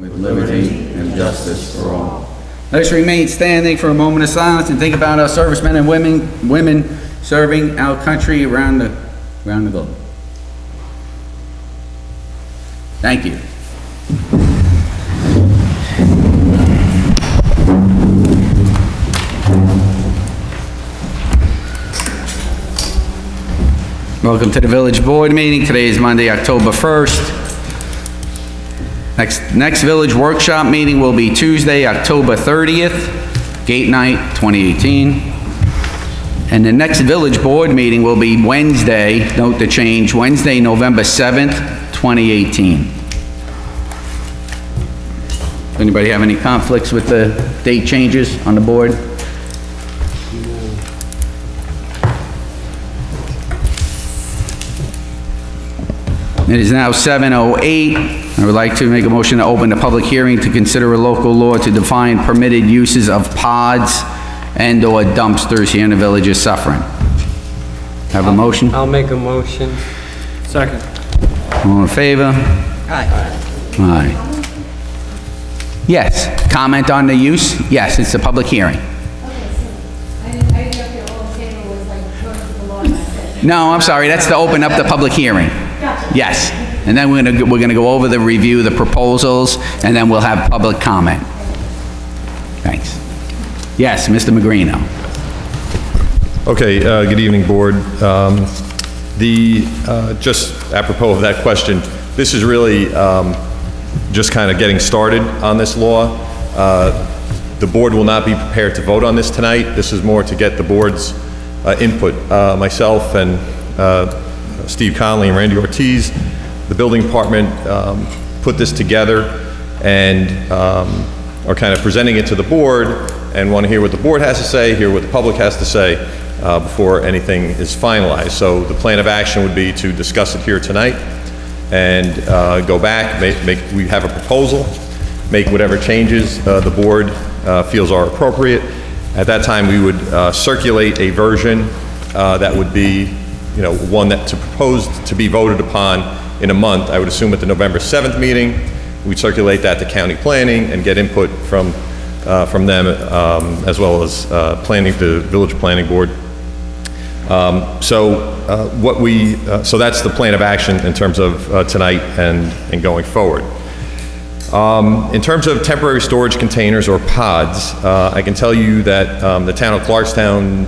with liberty and justice for all. Let us remain standing for a moment of silence and think about our servicemen and women serving our country around the globe. Thank you. Welcome to the Village Board meeting. Today is Monday, October 1st. Next Village Workshop meeting will be Tuesday, October 30th, Gate Night 2018. And the next Village Board meeting will be Wednesday, note the change, Wednesday, November 7th, 2018. Anybody have any conflicts with the date changes on the board? It is now 7:08. I would like to make a motion to open the public hearing to consider a local law to define permitted uses of pods and/or dumpsters here in the village of Suffern. Have a motion? I'll make a motion. Second. All in favor? Aye. Aye. Yes, comment on the use? Yes, it's a public hearing. Okay, so I didn't know if your whole table was like going to the law and that's it. No, I'm sorry, that's to open up the public hearing. Gotcha. Yes, and then we're gonna go over the review, the proposals, and then we'll have public comment. Thanks. Yes, Mr. Magrino. Okay, good evening, Board. Just apropos of that question, this is really just kind of getting started on this law. The Board will not be prepared to vote on this tonight. This is more to get the Board's input. Myself and Steve Conley and Randy Ortiz, the Building Department, put this together and are kind of presenting it to the Board and want to hear what the Board has to say, hear what the public has to say before anything is finalized. So the plan of action would be to discuss it here tonight and go back, we have a proposal, make whatever changes the Board feels are appropriate. At that time, we would circulate a version that would be, one that to propose to be voted upon in a month. I would assume at the November 7th meeting, we'd circulate that to county planning and get input from them as well as the village planning board. So that's the plan of action in terms of tonight and going forward. In terms of temporary storage containers or pods, I can tell you that the town of Clarkstown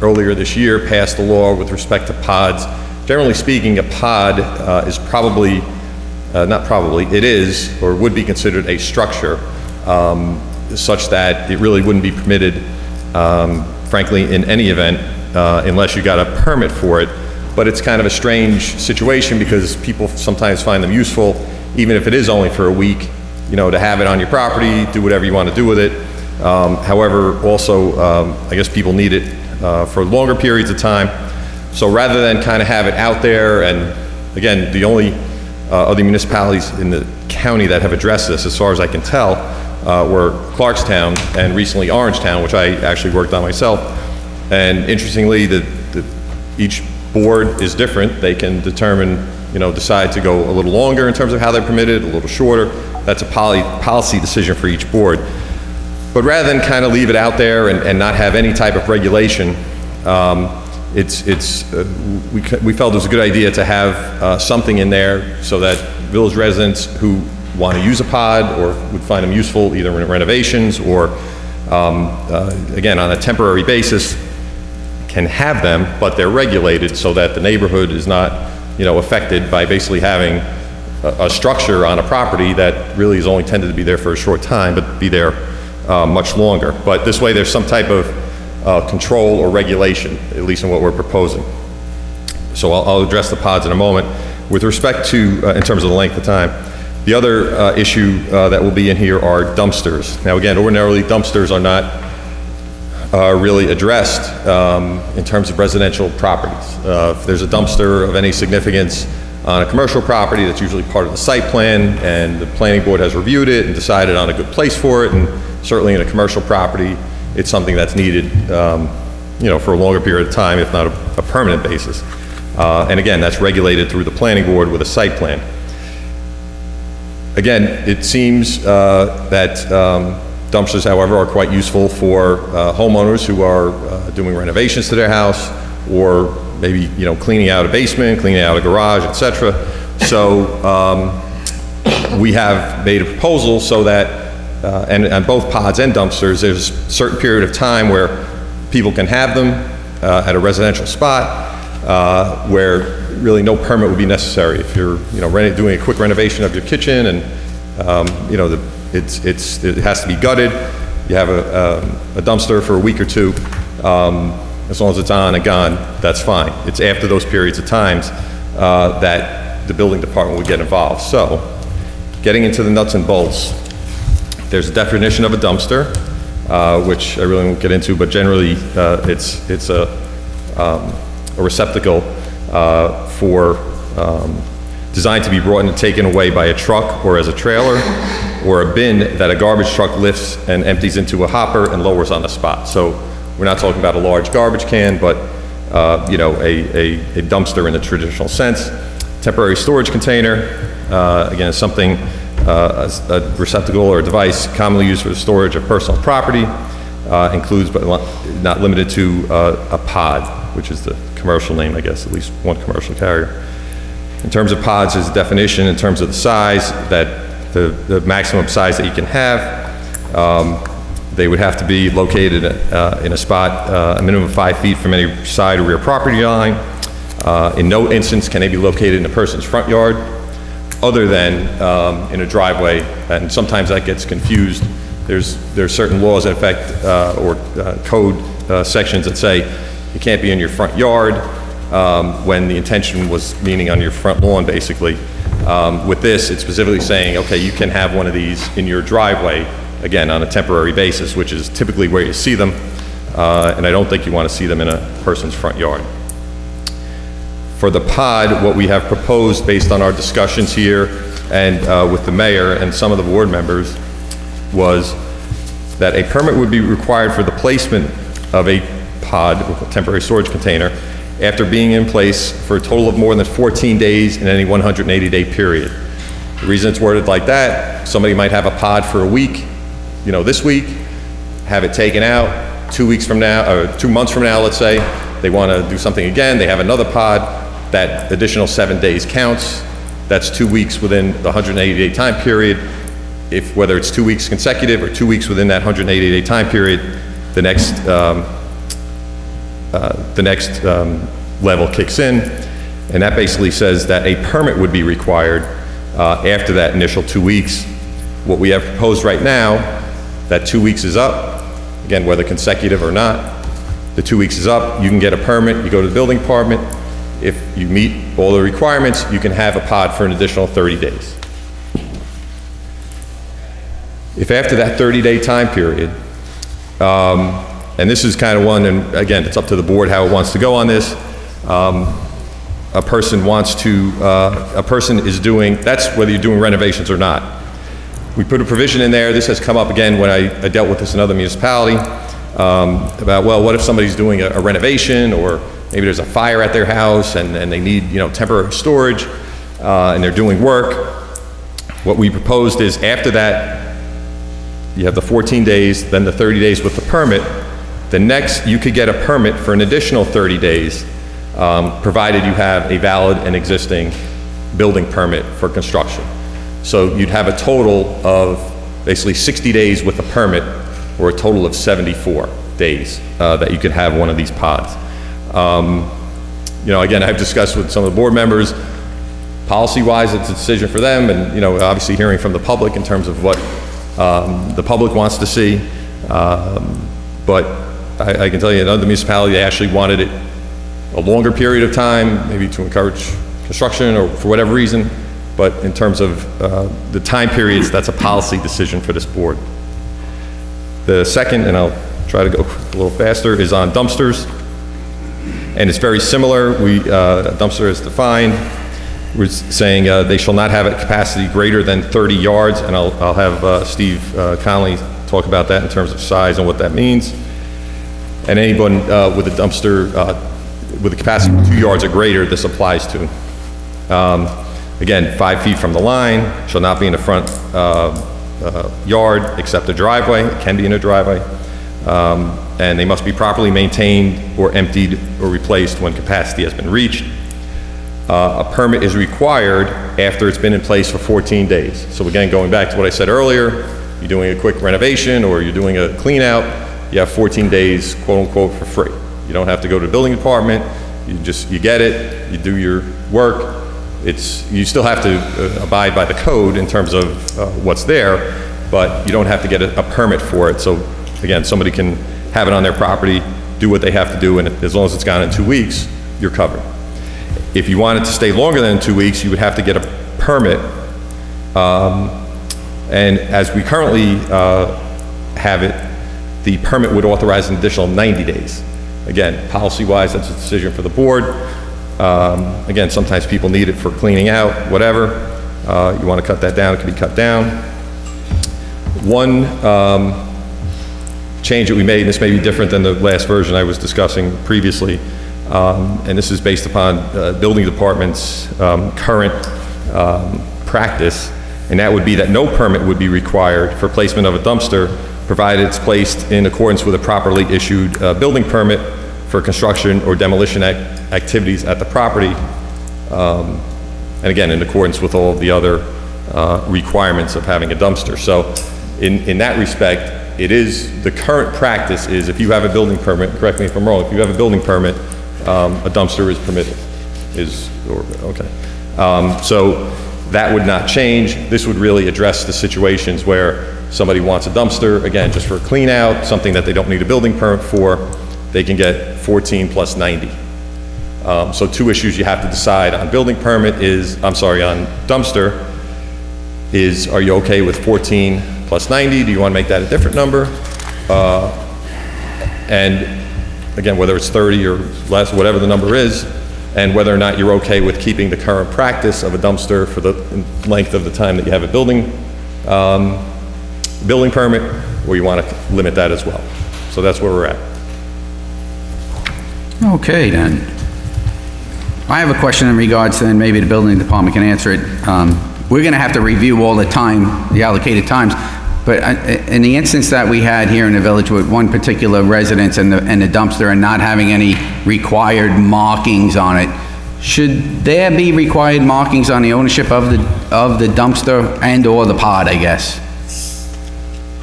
earlier this year passed a law with respect to pods. Generally speaking, a pod is probably, it is or would be considered a structure such that it really wouldn't be permitted, frankly, in any event unless you got a permit for it. But it's kind of a strange situation because people sometimes find them useful, even if it is only for a week, to have it on your property, do whatever you want to do with it. However, also, I guess people need it for longer periods of time. So rather than kind of have it out there, and again, the only other municipalities in the county that have addressed this, as far as I can tell, were Clarkstown and recently Orangetown, which I actually worked on myself. And interestingly, each board is different. They can determine, decide to go a little longer in terms of how they're permitted, a little shorter. That's a policy decision for each board. But rather than kind of leave it out there and not have any type of regulation, we felt it was a good idea to have something in there so that village residents who want to use a pod or would find them useful either in renovations or, again, on a temporary basis, can have them, but they're regulated so that the neighborhood is not, affected by basically having a structure on a property that really is only intended to be there for a short time, but be there much longer. But this way, there's some type of control or regulation, at least in what we're proposing. So I'll address the pods in a moment. With respect to, in terms of the length of time, the other issue that will be in here are dumpsters. Now, again, ordinarily, dumpsters are not really addressed in terms of residential properties. If there's a dumpster of any significance on a commercial property, that's usually part of the site plan, and the planning board has reviewed it and decided on a good place for it, and certainly in a commercial property, it's something that's needed for a longer period of time, if not a permanent basis. And again, that's regulated through the planning board with a site plan. Again, it seems that dumpsters, however, are quite useful for homeowners who are doing renovations to their house, or maybe, cleaning out a basement, cleaning out a garage, etc. So we have made a proposal so that, and on both pods and dumpsters, there's a certain period of time where people can have them at a residential spot where really no permit would be necessary. If you're, doing a quick renovation of your kitchen and, it has to be gutted, you have a dumpster for a week or two, as long as it's on and gone, that's fine. It's after those periods of times that the building department would get involved. So, getting into the nuts and bolts, there's a definition of a dumpster, which I really won't get into, but generally it's a receptacle designed to be brought and taken away by a truck or as a trailer, or a bin that a garbage truck lifts and empties into a hopper and lowers on the spot. So we're not talking about a large garbage can, but a dumpster in the traditional sense. Temporary storage container, again, is something, a receptacle or a device commonly used for the storage of personal property, includes but not limited to a pod, which is the commercial name, I guess, at least one commercial carrier. In terms of pods, there's a definition in terms of the size, that the maximum size that you can have. They would have to be located in a spot a minimum of 5 feet from any side or rear property line. In no instance can they be located in a person's front yard, other than in a driveway, and sometimes that gets confused. There's certain laws in effect, or code sections that say you can't be in your front yard, when the intention was meaning on your front lawn, basically. With this, it's specifically saying, okay, you can have one of these in your driveway, again, on a temporary basis, which is typically where you see them, and I don't think you want to see them in a person's front yard. For the pod, what we have proposed based on our discussions here and with the mayor and some of the board members was that a permit would be required for the placement of a pod, a temporary storage container, after being in place for a total of more than 14 days in any 180-day period. The reason it's worded like that, somebody might have a pod for a week, this week, have it taken out 2 weeks from now, or 2 months from now, let's say, they want to do something again, they have another pod, that additional 7 days counts. That's 2 weeks within the 180-day time period. Whether it's 2 weeks consecutive or 2 weeks within that 180-day time period, the next level kicks in, and that basically says that a permit would be required after that initial 2 weeks. What we have proposed right now, that 2 weeks is up, again, whether consecutive or not, the 2 weeks is up, you can get a permit, you go to the building department. If you meet all the requirements, you can have a pod for an additional 30 days. If after that 30-day time period, and this is kind of one, and again, it's up to the board how it wants to go on this, a person is doing, that's whether you're doing renovations or not. We put a provision in there, this has come up again when I dealt with this in another municipality, about, well, what if somebody's doing a renovation, or maybe there's a fire at their house and they need, temporary storage, and they're doing work. What we proposed is after that, you have the 14 days, then the 30 days with the permit. The next, you could get a permit for an additional 30 days, provided you have a valid and existing building permit for construction. So you'd have a total of basically 60 days with a permit, or a total of 74 days that you could have one of these pods. Again, I've discussed with some of the board members, policy-wise, it's a decision for them, and, obviously hearing from the public in terms of what the public wants to see. But I can tell you, in another municipality, they actually wanted it a longer period of time, maybe to encourage construction or for whatever reason. But in terms of the time periods, that's a policy decision for this board. The second, and I'll try to go a little faster, is on dumpsters. And it's very similar. A dumpster is defined. We're saying they shall not have a capacity greater than 30 yards, and I'll have Steve Connolly talk about that in terms of size and what that means. And anyone with a dumpster with a capacity of 2 yards or greater, this applies to. Again, 5 feet from the line, shall not be in the front yard except a driveway. It can be in a driveway. And they must be properly maintained or emptied or replaced when capacity has been reached. A permit is required after it's been in place for 14 days. So again, going back to what I said earlier, you're doing a quick renovation or you're doing a clean out, you have 14 days, quote unquote, for free. You don't have to go to the building department, you get it, you do your work. You still have to abide by the code in terms of what's there, but you don't have to get a permit for it. So again, somebody can have it on their property, do what they have to do, and as long as it's gone in 2 weeks, you're covered. If you wanted to stay longer than 2 weeks, you would have to get a permit. And as we currently have it, the permit would authorize an additional 90 days. Again, policy-wise, that's a decision for the board. Again, sometimes people need it for cleaning out, whatever. You want to cut that down, it can be cut down. One change that we made, and this may be different than the last version I was discussing previously, and this is based upon building department's current practice, and that would be that no permit would be required for placement of a dumpster, provided it's placed in accordance with a properly issued building permit for construction or demolition activities at the property, and again, in accordance with all of the other requirements of having a dumpster. So in that respect, it is, the current practice is if you have a building permit, correct me if I'm wrong, if you have a building permit, a dumpster is permitted, okay. So that would not change. This would really address the situations where somebody wants a dumpster, again, just for a clean out, something that they don't need a building permit for, they can get 14 plus 90. So 2 issues you have to decide on building permit on dumpster is, are you okay with 14 plus 90? Do you want to make that a different number? And again, whether it's 30 or less, whatever the number is, and whether or not you're okay with keeping the current practice of a dumpster for the length of the time that you have a building permit, or you want to limit that as well. So that's where we're at. Okay, then. I have a question in regards to, and maybe the building department can answer it. We're going to have to review all the time, the allocated times, but in the instance that we had here in the village with one particular residence and the dumpster and not having any required markings on it, should there be required markings on the ownership of the dumpster and or the pod, I guess?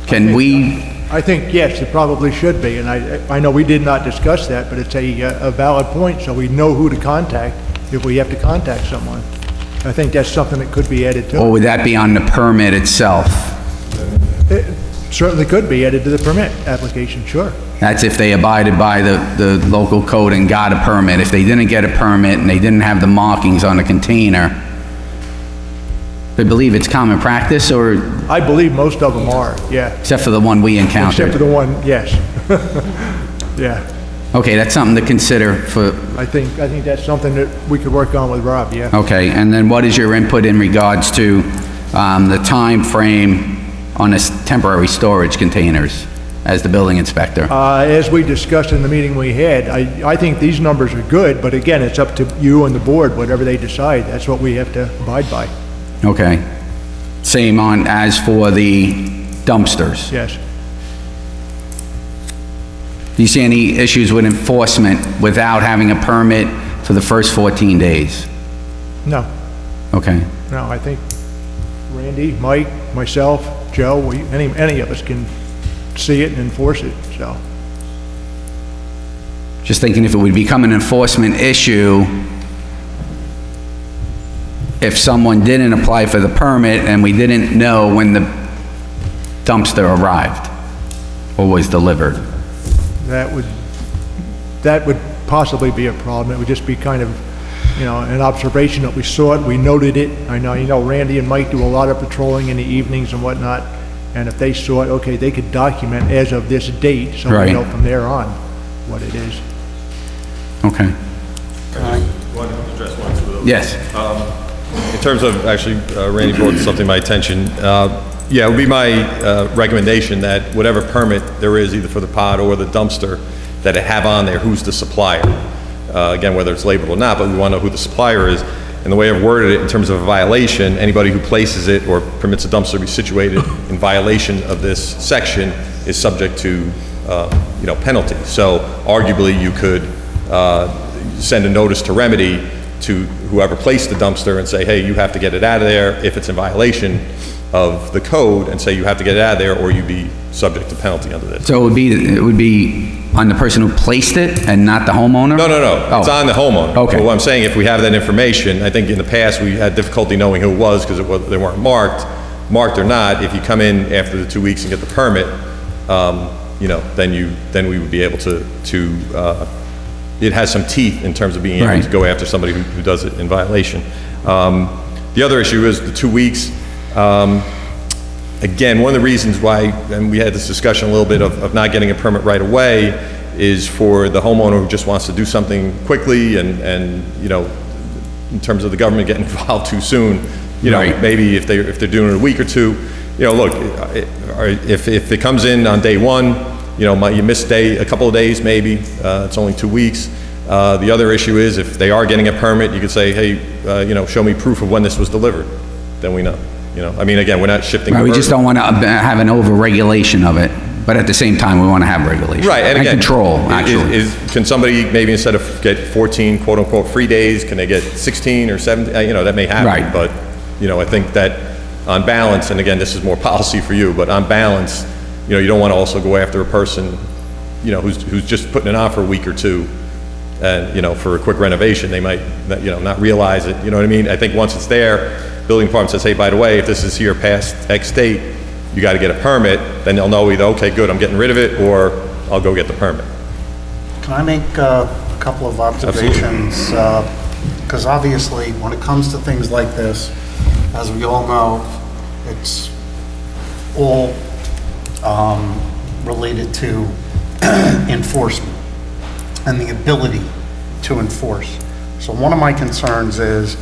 Can we? I think, yes, it probably should be, and I know we did not discuss that, but it's a valid point, so we know who to contact if we have to contact someone. I think that's something that could be added to. Or would that be on the permit itself? It certainly could be added to the permit application, sure. That's if they abided by the local code and got a permit. If they didn't get a permit and they didn't have the markings on the container, I believe it's common practice, or I believe most of them are, yeah. except for the one we encountered? Except for the one, yes. Yeah. Okay, that's something to consider for, I think that's something that we could work on with Rob, yeah. okay, and then what is your input in regards to the time frame on this temporary storage containers as the building inspector? As we discussed in the meeting we had, I think these numbers are good, but again, it's up to you and the board, whatever they decide, that's what we have to abide by. Okay. Same as for the dumpsters? Yes. Do you see any issues with enforcement without having a permit for the first 14 days? No. Okay. No, I think Randy, Mike, myself, Joe, any of us can see it and enforce it, so. Just thinking if it would become an enforcement issue if someone didn't apply for the permit and we didn't know when the dumpster arrived or was delivered. That would possibly be a problem. It would just be kind of, an observation that we saw it, we noted it. I know, Randy and Mike do a lot of patrolling in the evenings and whatnot, and if they saw it, okay, they could document as of this date, so Right. we know from there on what it is. Okay. Want to address one or two of those? Yes. In terms of, actually, Randy brought something to my attention. Yeah, it would be my recommendation that whatever permit there is, either for the pod or the dumpster, that it have on there who's the supplier. Again, whether it's labeled or not, but we want to know who the supplier is. and the way I've worded it in terms of a violation, anybody who places it or permits a dumpster to be situated in violation of this section is subject to, penalty. So arguably, you could send a notice to remedy to whoever placed the dumpster and say, hey, you have to get it out of there if it's in violation of the code, and say you have to get it out of there or you'd be subject to penalty under this. So it would be on the person who placed it and not the homeowner? No. Oh. It's on the homeowner. Okay. But what I'm saying, if we have that information, I think in the past we had difficulty knowing who it was because they weren't marked or not. If you come in after the 2 weeks and get the permit, then we would be able to it has some teeth in terms of being able to go after somebody who does it in violation. The other issue is the 2 weeks. Again, one of the reasons why, and we had this discussion a little bit of not getting a permit right away, is for the homeowner who just wants to do something quickly and in terms of the government getting involved too soon, maybe if they're doing it a week or two, look, if it comes in on day one, you miss a couple of days maybe, it's only 2 weeks. The other issue is if they are getting a permit, you could say, hey, show me proof of when this was delivered. Then we know. Again, we're not shifting. Right, we just don't want to have an over-regulation of it, but at the same time, we want to have regulation. Right, and again, control, actually. Can somebody maybe instead of get 14 quote-unquote free days, can they get 16 or 17? That may happen. Right. But, I think that on balance, and again, this is more policy for you, but on balance, you don't want to also go after a person, who's just putting it on for a week or two, and, for a quick renovation, they might, not realize it, you know what I mean? I think once it's there, building department says, hey, by the way, if this is here past X date, you got to get a permit, then they'll know either, okay, good, I'm getting rid of it, or I'll go get the permit. Can I make a couple of observations? Because obviously, when it comes to things like this, as we all know, it's all related to enforcement and the ability to enforce. So one of my concerns is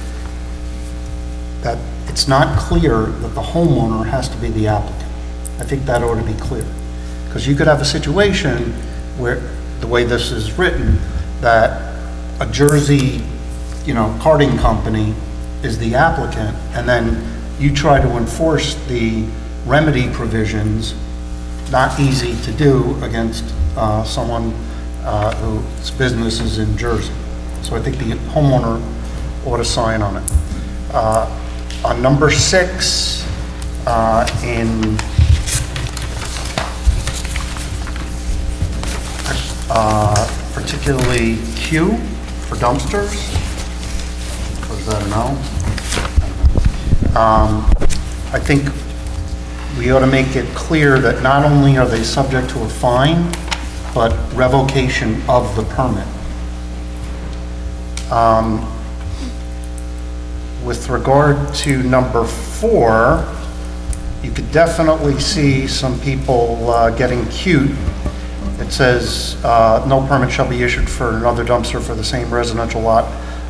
that it's not clear that the homeowner has to be the applicant. I think that ought to be clear. Because you could have a situation where, the way this is written, that a Jersey, carting company is the applicant, and then you try to enforce the remedy provisions, not easy to do against someone whose business is in Jersey. So I think the homeowner ought to sign on it. On number 6, in particularly Q for dumpsters, was that a no? I think we ought to make it clear that not only are they subject to a fine, but revocation of the permit. With regard to number 4, you could definitely see some people getting cute. It says, no permit shall be issued for another dumpster for the same residential lot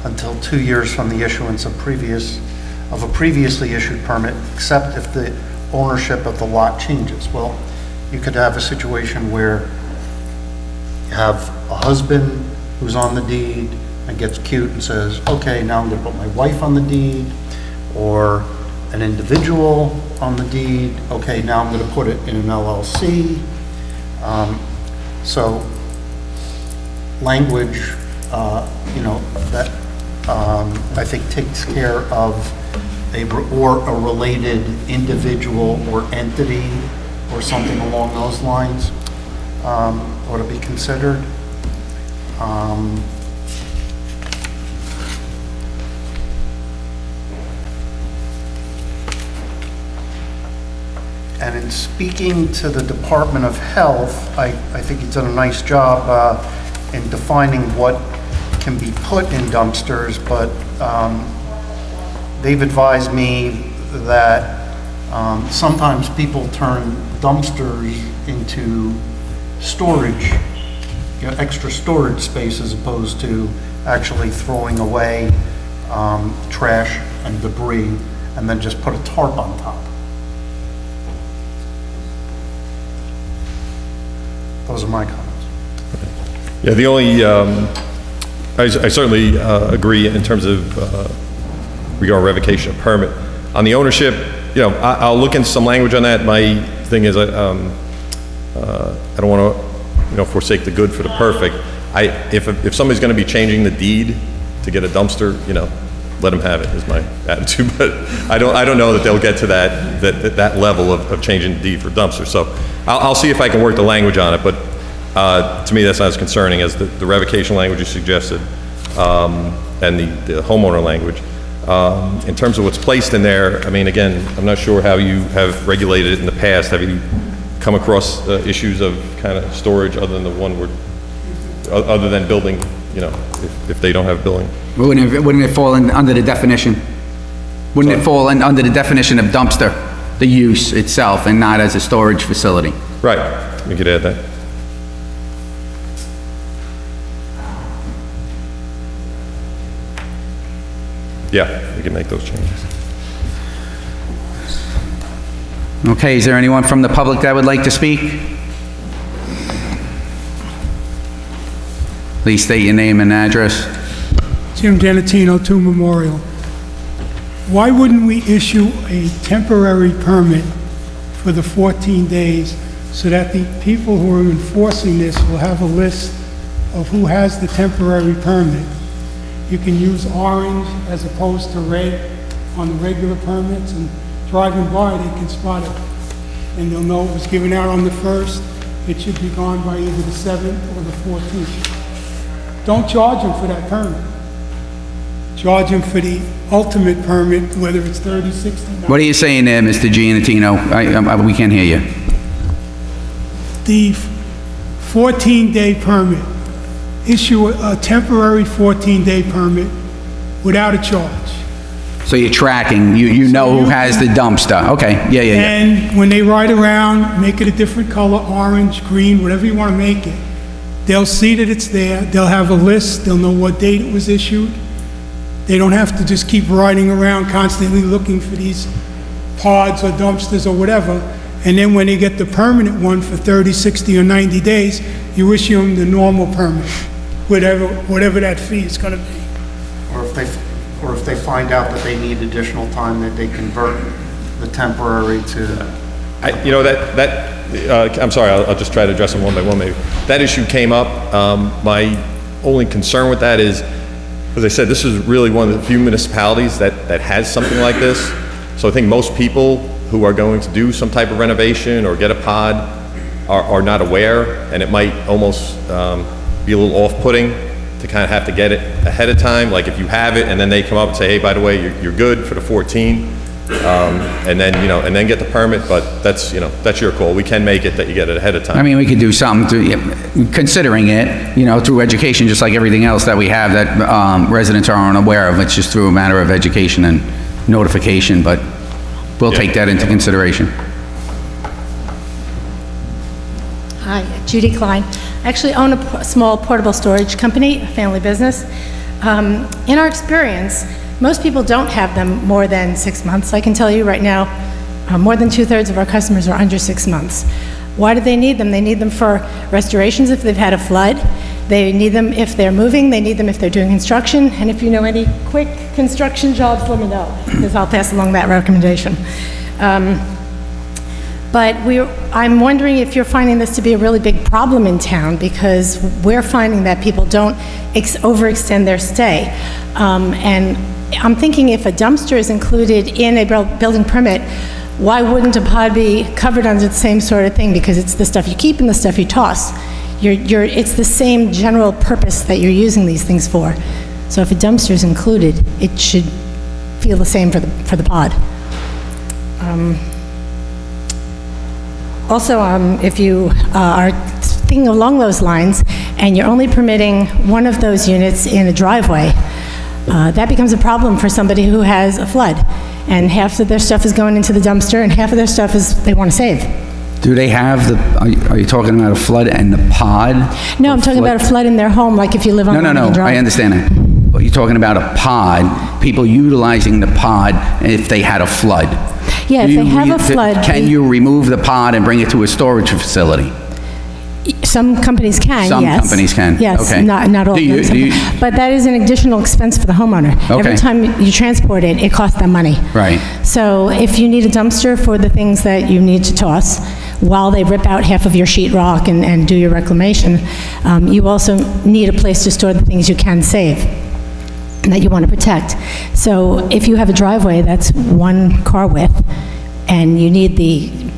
until 2 years from the issuance of a previously issued permit, except if the ownership of the lot changes. Well, you could have a situation where you have a husband who's on the deed and gets cute and says, okay, now I'm gonna put my wife on the deed, or an individual on the deed, okay, now I'm gonna put it in an LLC. So language, that I think takes care of a related individual or entity or something along those lines ought to be considered. And in speaking to the Department of Health, I think he's done a nice job in defining what can be put in dumpsters, but they've advised me that sometimes people turn dumpsters into storage, extra storage space as opposed to actually throwing away trash and debris and then just put a tarp on top. Those are my comments. Yeah, the only, I certainly agree in terms of regarding revocation of permit. On the ownership, you know, I'll look into some language on that. My thing is, I don't want to, you know, forsake the good for the perfect. If somebody's going to be changing the deed to get a dumpster, you know, let them have it, is my attitude. But I don't know that they'll get to that level of changing the deed for dumpster. So I'll see if I can work the language on it. But to me, that's not as concerning as the revocation language you suggested, and the homeowner language. In terms of what's placed in there, I mean, again, I'm not sure how you have regulated it in the past. Have you come across issues of kind of storage other than the one other than building, you know, if they don't have building? Wouldn't it fall under the definition? Wouldn't it fall under the definition of dumpster, the use itself, and not as a storage facility? Right, we could add that. Yeah, we can make those changes. Okay, is there anyone from the public that would like to speak? Please state your name and address. Jim Genatino, 2 Memorial. Why wouldn't we issue a temporary permit for the 14 days so that the people who are enforcing this will have a list of who has the temporary permit? You can use orange as opposed to red on the regular permits, and driving by, they can spot it. And they'll know it was given out on the 1st. It should be gone by either the 7th or the 14th. Don't charge them for that permit. Charge them for the ultimate permit, whether it's 30, 60, 90. What are you saying there, Mr. Giannatino? We can't hear you. The 14-day permit. Issue a temporary 14-day permit without a charge. So you're tracking, you know who has the dumpster. Okay, yeah. And when they ride around, make it a different color, orange, green, whatever you want to make it. They'll see that it's there. They'll have a list. They'll know what date it was issued. They don't have to just keep riding around constantly looking for these pods or dumpsters or whatever. And then when they get the permanent one for 30, 60, or 90 days, you issue them the normal permit, whatever that fee is going to be. Or if they find out that they need additional time, that they convert the temporary to... You know, I'm sorry, I'll just try to address them one by one maybe. That issue came up. My only concern with that is, as I said, this is really one of the few municipalities that has something like this. So I think most people who are going to do some type of renovation or get a pod are not aware, and it might almost be a little off-putting to kind of have to get it ahead of time. Like if you have it and then they come up and say, hey, by the way, you're good for the 14, and then, you know, and then get the permit, but that's, you know, that's your call. We can make it that you get it ahead of time. I mean, we could do something to, considering it, you know, through education, just like everything else that we have that residents are unaware of. It's just through a matter of education and notification, but we'll take that into consideration. Hi, Judy Klein. I actually own a small portable storage company, a family business. In our experience, most people don't have them more than 6 months. I can tell you right now, more than 2/3 of our customers are under 6 months. Why do they need them? They need them for restorations if they've had a flood. They need them if they're moving. They need them if they're doing construction. And if you know any quick construction jobs, let me know, because I'll pass along that recommendation. But I'm wondering if you're finding this to be a really big problem in town, because we're finding that people don't overextend their stay. And I'm thinking if a dumpster is included in a building permit, why wouldn't a pod be covered under the same sort of thing? Because it's the stuff you keep and the stuff you toss. It's the same general purpose that you're using these things for. So if a dumpster is included, it should feel the same for the pod. Also, if you are thinking along those lines and you're only permitting one of those units in a driveway, that becomes a problem for somebody who has a flood. And half of their stuff is going into the dumpster and half of their stuff is they want to save. Do they have are you talking about a flood and the pod? No, I'm talking about a flood in their home, like if you live on No, I understand that. But you're talking about a pod, people utilizing the pod if they had a flood. Yeah, if they have a flood. Can you remove the pod and bring it to a storage facility? Some companies can, Some yes. companies can, Yes, okay. not all Do of you- them. do you- But that is an additional expense for the homeowner. Every Okay. time you transport it, it costs them money. Right. So if you need a dumpster for the things that you need to toss, while they rip out half of your sheetrock and do your reclamation, you also need a place to store the things you can save that you want to protect. So if you have a driveway that's one car width, and you need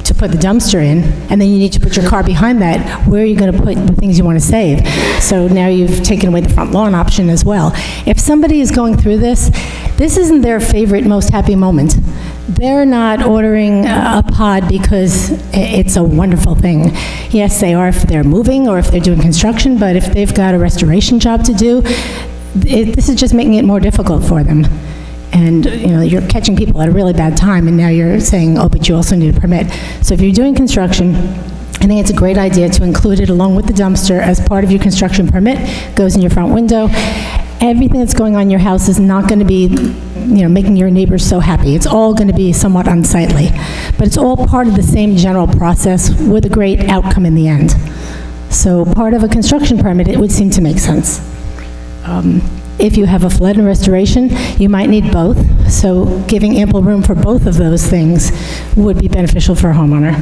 to put the dumpster in, and then you need to put your car behind that, where are you going to put the things you want to save? So now you've taken away the front lawn option as well. If somebody is going through this isn't their favorite, most happy moment. They're not ordering a pod because it's a wonderful thing. Yes, they are if they're moving or if they're doing construction, but if they've got a restoration job to do, this is just making it more difficult for them. And, you're catching people at a really bad time, and now you're saying, oh, but you also need a permit. So if you're doing construction, I think it's a great idea to include it along with the dumpster as part of your construction permit, goes in your front window. Everything that's going on in your house is not going to be, making your neighbors so happy. It's all going to be somewhat unsightly. But it's all part of the same general process with a great outcome in the end. So part of a construction permit, it would seem to make sense. If you have a flood and restoration, you might need both, so giving ample room for both of those things would be beneficial for a homeowner.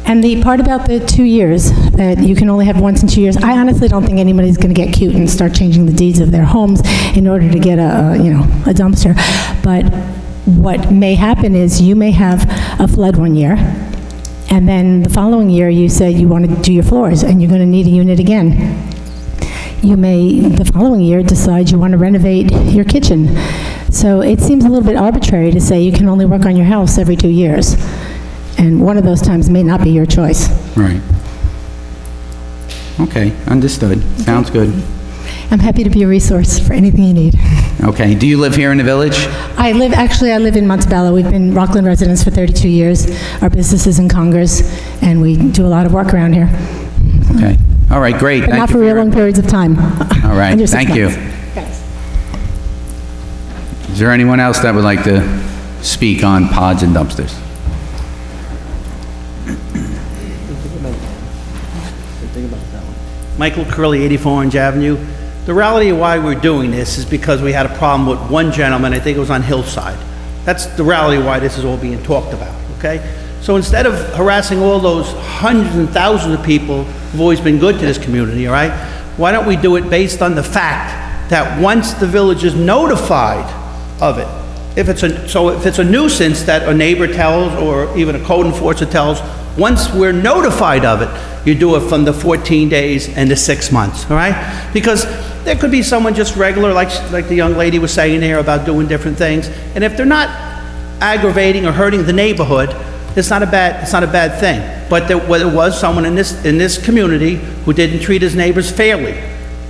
And the part about the 2 years, that you can only have once in 2 years, I honestly don't think anybody's going to get cute and start changing the deeds of their homes in order to get a dumpster. But what may happen is you may have a flood one year, and then the following year you say you want to do your floors, and you're going to need a unit again. You may, the following year, decide you want to renovate your kitchen. So it seems a little bit arbitrary to say you can only work on your house every 2 years. And one of those times may not be your choice. Right. Okay, understood. Sounds good. I'm happy to be a resource for anything you need. Okay, do you live here in the village? I live in Montebello. We've been Rockland residents for 32 years. Our business is in Congers, and we do a lot of work around here. Okay, all right, great. But Thank not you for real your- long periods of time. All right, Under 6 thank you. months. Thanks. Is there anyone else that would like to speak on pods and dumpsters? Michael Curley, 84 Orange Avenue. The reality of why we're doing this is because we had a problem with one gentleman, I think it was on Hillside. That's the reality why this is all being talked about, okay? So instead of harassing all those hundreds and thousands of people who've always been good to this community, all right? Why don't we do it based on the fact that once the village is notified of it, if it's a nuisance that a neighbor tells or even a code enforcer tells, once we're notified of it, you do it from the 14 days and the 6 months, all right? Because there could be someone just regular, like the young lady was saying here about doing different things, and if they're not aggravating or hurting the neighborhood, it's not a bad thing. But there was someone in this community who didn't treat his neighbors fairly.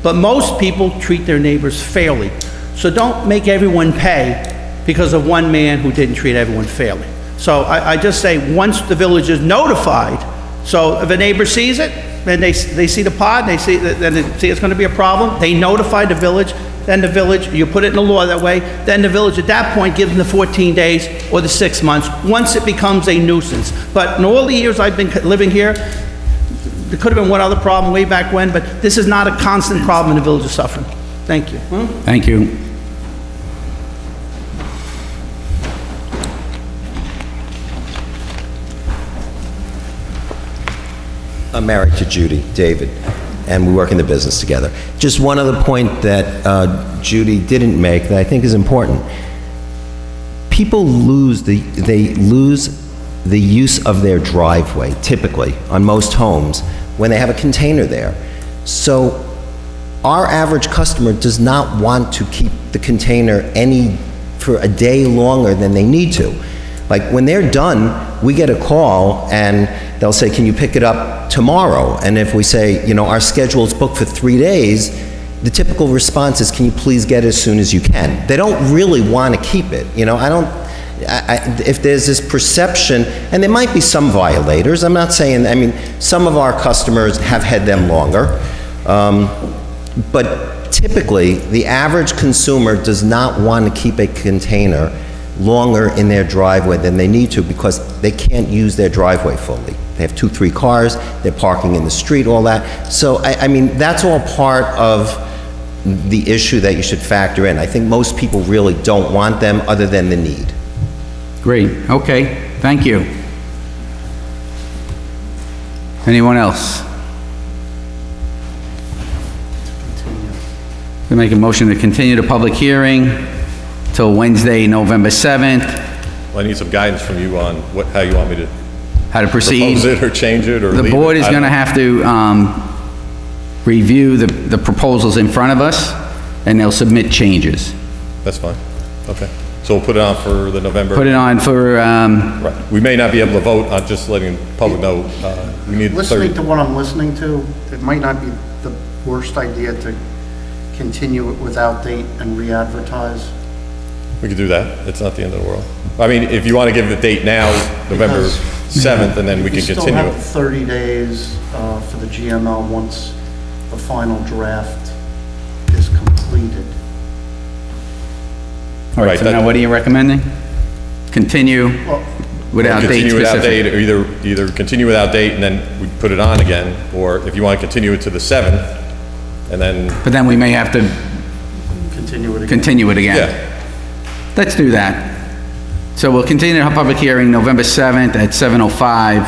But most people treat their neighbors fairly. So don't make everyone pay because of one man who didn't treat everyone fairly. So I just say, once the village is notified, so if a neighbor sees it, and they see the pod, they see it's going to be a problem, they notify the village, then the village, you put it in the law that way, then the village at that point gives them the 14 days or the 6 months, once it becomes a nuisance. But in all the years I've been living here, there could have been one other problem way back when, but this is not a constant problem in the village of Suffern. Thank you. Thank you. I'm married to Judy, David, and we work in the business together. Just one other point that Judy didn't make that I think is important. People lose the use of their driveway, typically, on most homes, when they have a container there. So our average customer does not want to keep the container for a day longer than they need to. Like, when they're done, we get a call and they'll say, can you pick it up tomorrow? And if we say, our schedule's booked for 3 days, the typical response is, can you please get it as soon as you can? They don't really want to keep it. If there's this perception, and there might be some violators, I'm not saying, some of our customers have had them longer, but typically, the average consumer does not want to keep a container longer in their driveway than they need to because they can't use their driveway fully. they have 2, 3 cars, they're parking in the street, all that. So, I mean, that's all part of the issue that you should factor in. I think most people really don't want them other than the need. Great, okay, thank you. Anyone else? We make a motion to continue the public hearing till Wednesday, November 7th. Well, I need some guidance from you on how you want me to How to proceed? propose it or change it or leave it. The board is I going to don't know. have to review the proposals in front of us, and they'll submit changes. That's fine, okay. So we'll put it on for the November. Put it on for, Right. We may not be able to vote, on just letting the public know, we need 30. Listening to what I'm listening to, it might not be the worst idea to continue it without date and re-advertise. We could do that, it's not the end of the world. I mean, if you want to give the date now, November Because 7th, and then we can You still continue have it. 30 days for the GML once the final draft is completed. all right, Right, so that- now what are you recommending? Continue without date Continue without specific? date, or either continue without date and then we put it on again, or if you want to continue it to the 7th, and then, But then we may have to Continue it again. continue it again. yeah. Let's do that. So we'll continue our public hearing November 7th at 7:05.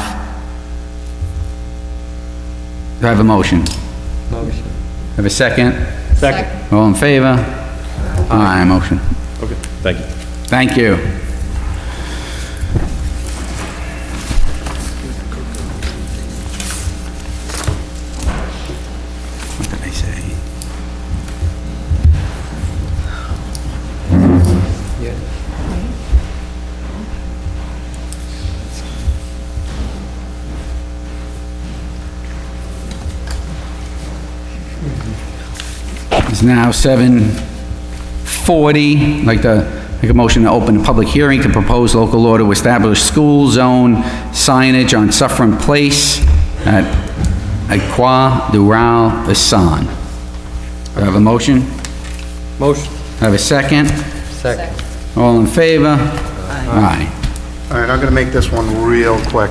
Do I have a motion? Motion. Have a second? Second. All in favor? Aye, motion. Okay, thank you. Thank you. What did I say? It's now 7:40. I'd like to make a motion to open a public hearing to propose local law to establish school zone signage on Suffern Place at Aqua Dural Basan. Do I have a motion? Motion. I have a second? Second. All in favor? Aye. All right, I'm going to make this one real quick.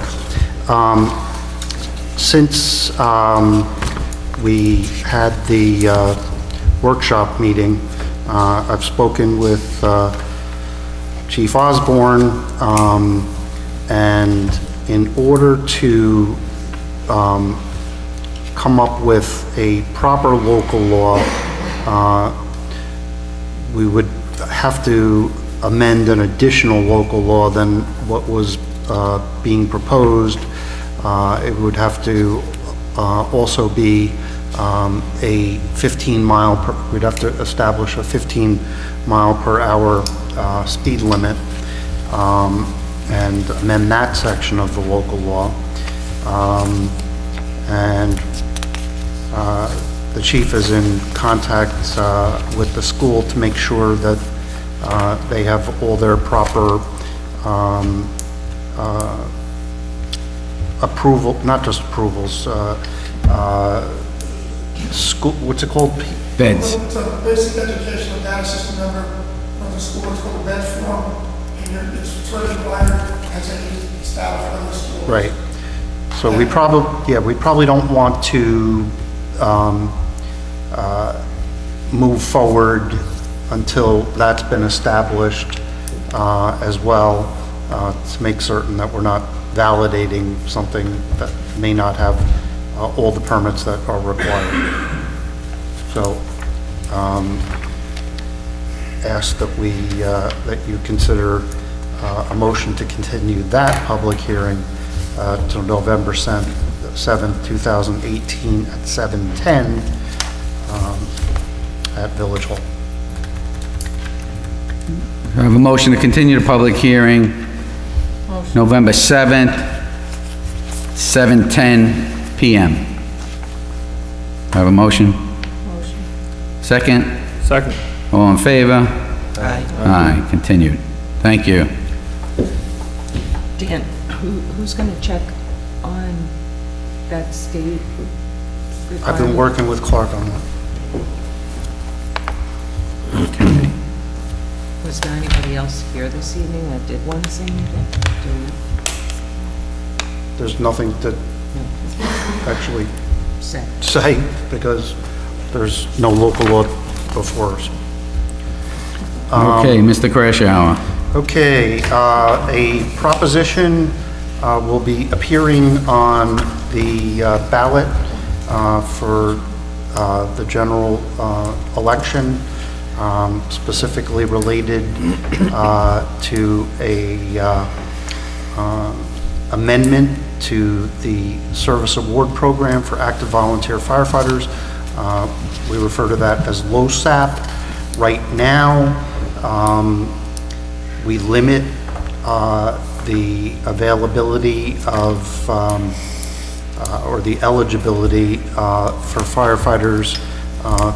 Since we had the workshop meeting, I've spoken with Chief Osborne, and in order to come up with a proper local law, we would have to amend an additional local law than what was being proposed. It would have to also be a 15-mile per, we'd have to establish a 15-mile-per-hour speed limit, and amend that section of the local law. And the chief is in contact with the school to make sure that they have all their proper approval, not just approvals, school, what's it called? Beds. It's a basic educational data system number of the school. It's called a bed form, and it's further required as any established other school. Right. So we probably don't want to move forward until that's been established as well, to make certain that we're not validating something that may not have all the permits that are required. So, ask that we, that you consider a motion to continue that public hearing till November 7th, 2018 at 7:10 at Village Hall. I have a motion to continue the public hearing November 7th, 7:10 PM. I have a motion? Motion. Second? Second. All in favor? Aye. Aye, continued. Thank you. Dan, who's going to check on that state requirement? I've been working with Clerk on that. Okay. Was there anybody else here this evening that did want to say anything? there's nothing to actually say because there's no local law before us. Okay, Mr. Kraushaar. Okay, a proposition will be appearing on the ballot for the general election, specifically related to a amendment to the service award program for active volunteer firefighters. We refer to that as LoSAP. Right now, we limit the availability of, or the eligibility for firefighters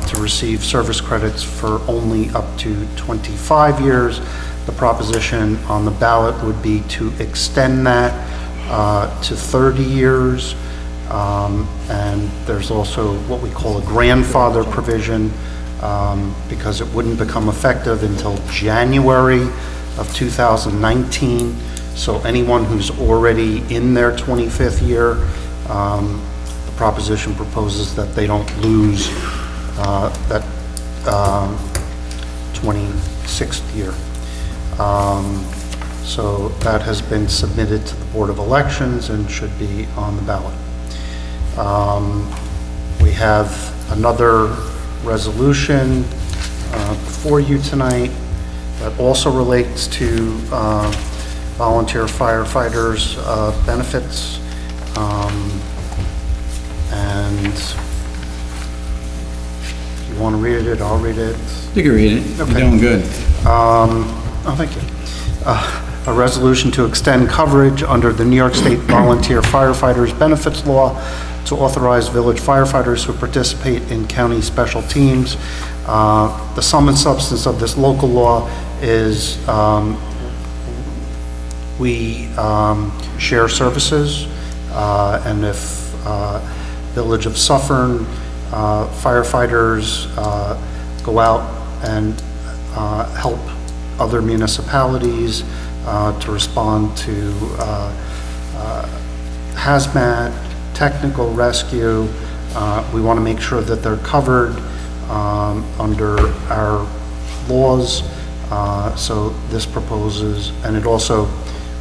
to receive service credits for only up to 25 years. The proposition on the ballot would be to extend that to 30 years. And there's also what we call a grandfather provision, because it wouldn't become effective until January of 2019. So anyone who's already in their 25th year, the proposition proposes that they don't lose that 26th year. So that has been submitted to the Board of Elections and should be on the ballot. We have another resolution before you tonight that also relates to volunteer firefighters' benefits. And if you want to read it, I'll read it. You can read it. Okay. You're doing good. Oh, thank you. A resolution to extend coverage under the New York State Volunteer Firefighters Benefits Law to authorize village firefighters who participate in county special teams. The sum and substance of this local law is we share services, and if Village of Suffern firefighters go out and help other municipalities to respond to hazmat, technical rescue. We want to make sure that they're covered under our laws. So this proposes, and it also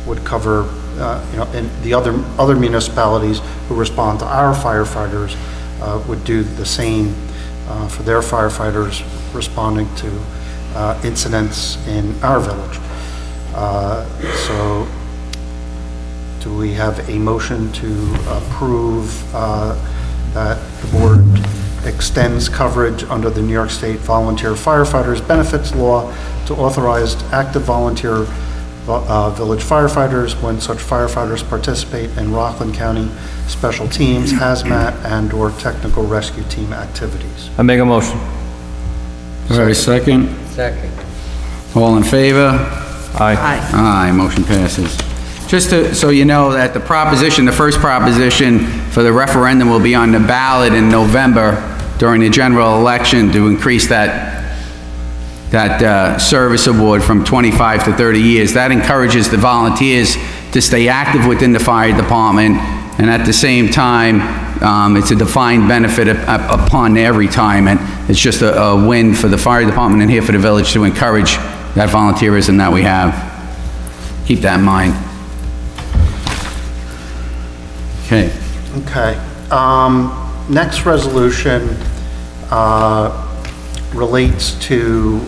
would cover, and the other municipalities who respond to our firefighters would do the same for their firefighters responding to incidents in our village. So do we have a motion to approve that the board extends coverage under the New York State Volunteer Firefighters Benefits Law to authorize active volunteer village firefighters when such firefighters participate in Rockland County special teams, hazmat, and/or technical rescue team activities? I make a motion. Do I have a second? Second. All in favor? Aye. Aye, motion passes. Just so you know that the proposition, the first proposition for the referendum will be on the ballot in November during the general election to increase that service award from 25 to 30 years. That encourages the volunteers to stay active within the fire department, and at the same time, it's a defined benefit upon their retirement. It's just a win for the fire department and here for the village to encourage that volunteerism that we have. Keep that in mind. Okay. Okay. Next resolution relates to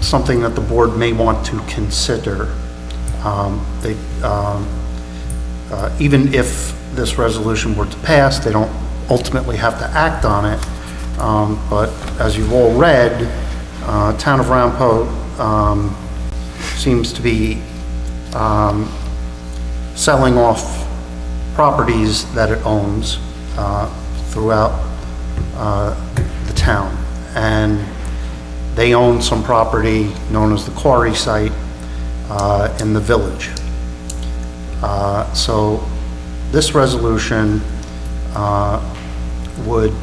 something that the board may want to consider. Even if this resolution were to pass, they don't ultimately have to act on it. But as you've all read, Town of Rampo seems to be selling off properties that it owns throughout the town. And they own some property known as the quarry site in the village. So this resolution would,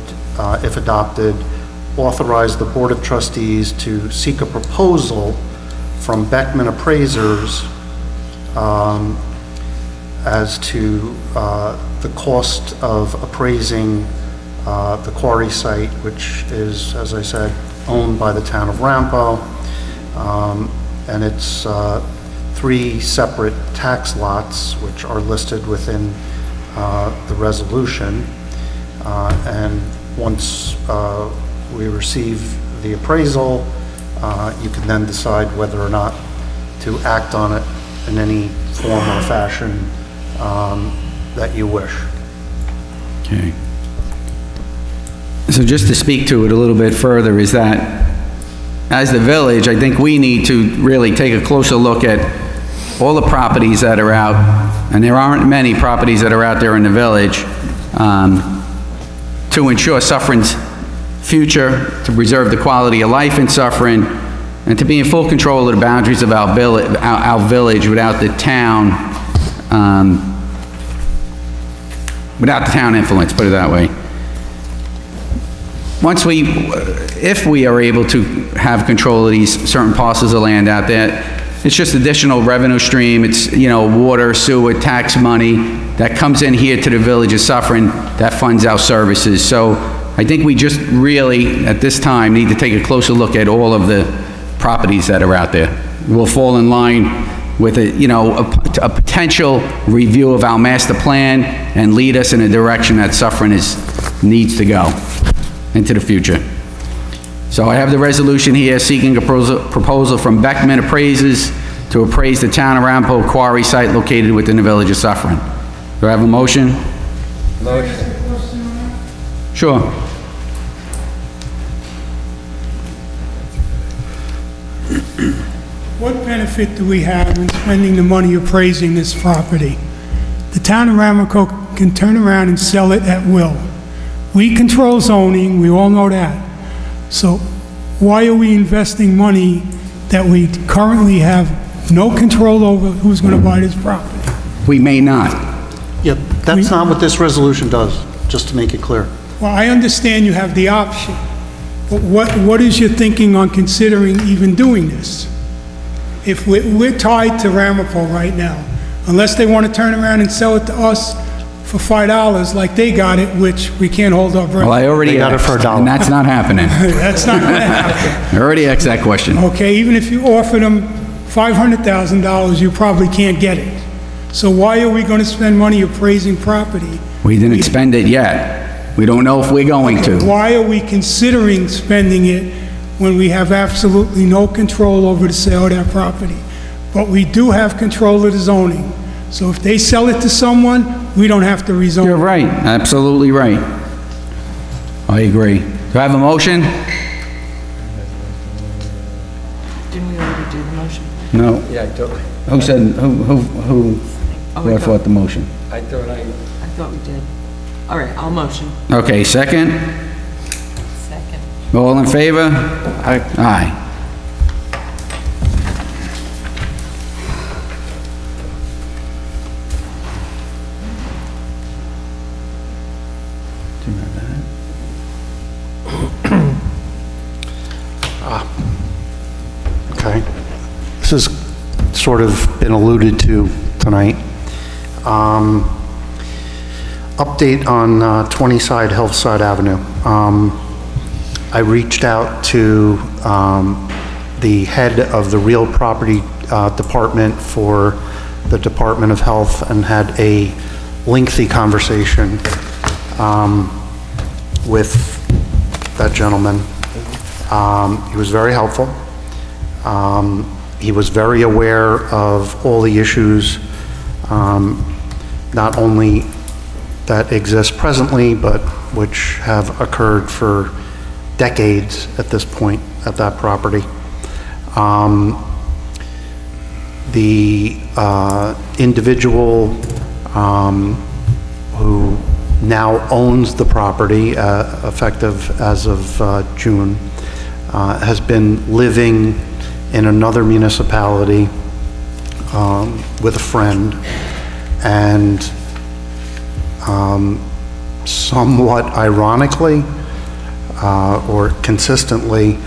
if adopted, authorize the Board of Trustees to seek a proposal from Beckman Appraisers as to the cost of appraising the quarry site, which is, as I said, owned by the town of Rampo, and it's 3 separate tax lots, which are listed within the resolution. And once we receive the appraisal, you can then decide whether or not to act on it in any form or fashion that you wish. Okay. So just to speak to it a little bit further, is that as the village, I think we need to really take a closer look at all the properties that are out, and there aren't many properties that are out there in the village, to ensure Suffern's future, to preserve the quality of life in Suffern, and to be in full control of the boundaries of our village without the town, without the town influence, put it that way. If we are able to have control of these certain parcels of land out there, it's just additional revenue stream. It's, water, sewer, tax money that comes in here to the village of Suffern that funds our services. So I think we just really, at this time, need to take a closer look at all of the properties that are out there. We'll fall in line with a potential review of our master plan and lead us in a direction that Suffern needs to go into the future. So I have the resolution here seeking a proposal from Beckman Appraisers to appraise the town of Rampo quarry site located within the village of Suffern. Do I have a motion? Motion. Sure. What benefit do we have in spending the money appraising this property? The town of Ramaco can turn around and sell it at will. We control zoning, we all know that. So why are we investing money that we currently have no control over who's going to buy this property? We may not. Yeah, that's not what this resolution does, just to make it clear. Well, I understand you have the option, but what is your thinking on considering even doing this? If we're tied to Ramapo right now, unless they want to turn around and sell it to us for $5 like they got it, which we can't hold our breath. Well, I already got it asked, for $1. and that's not happening. That's not going to happen. I already asked that question. Okay, even if you offered them $500,000, you probably can't get it. So why are we going to spend money appraising property? We didn't spend it yet. We don't know if we're going to. Why are we considering spending it when we have absolutely no control over the sale of that property? But we do have control of the zoning. So if they sell it to someone, we don't have to rezone. You're right, absolutely right. I agree. Do I have a motion? Didn't we already do the motion? No. Yeah, I thought, Who said, who brought forth the motion? I thought we did. All right, I'll motion. Okay, second? Second. All in favor? Aye. Aye. Do you remember that? Okay. This has sort of been alluded to tonight. Update on 20 Side Hillside Avenue. I reached out to the head of the real property department for the Department of Health and had a lengthy conversation with that gentleman. He was very helpful. He was very aware of all the issues, not only that exist presently, but which have occurred for decades at this point at that property. The individual who now owns the property, effective as of June, has been living in another municipality with a friend, and somewhat ironically or consistently,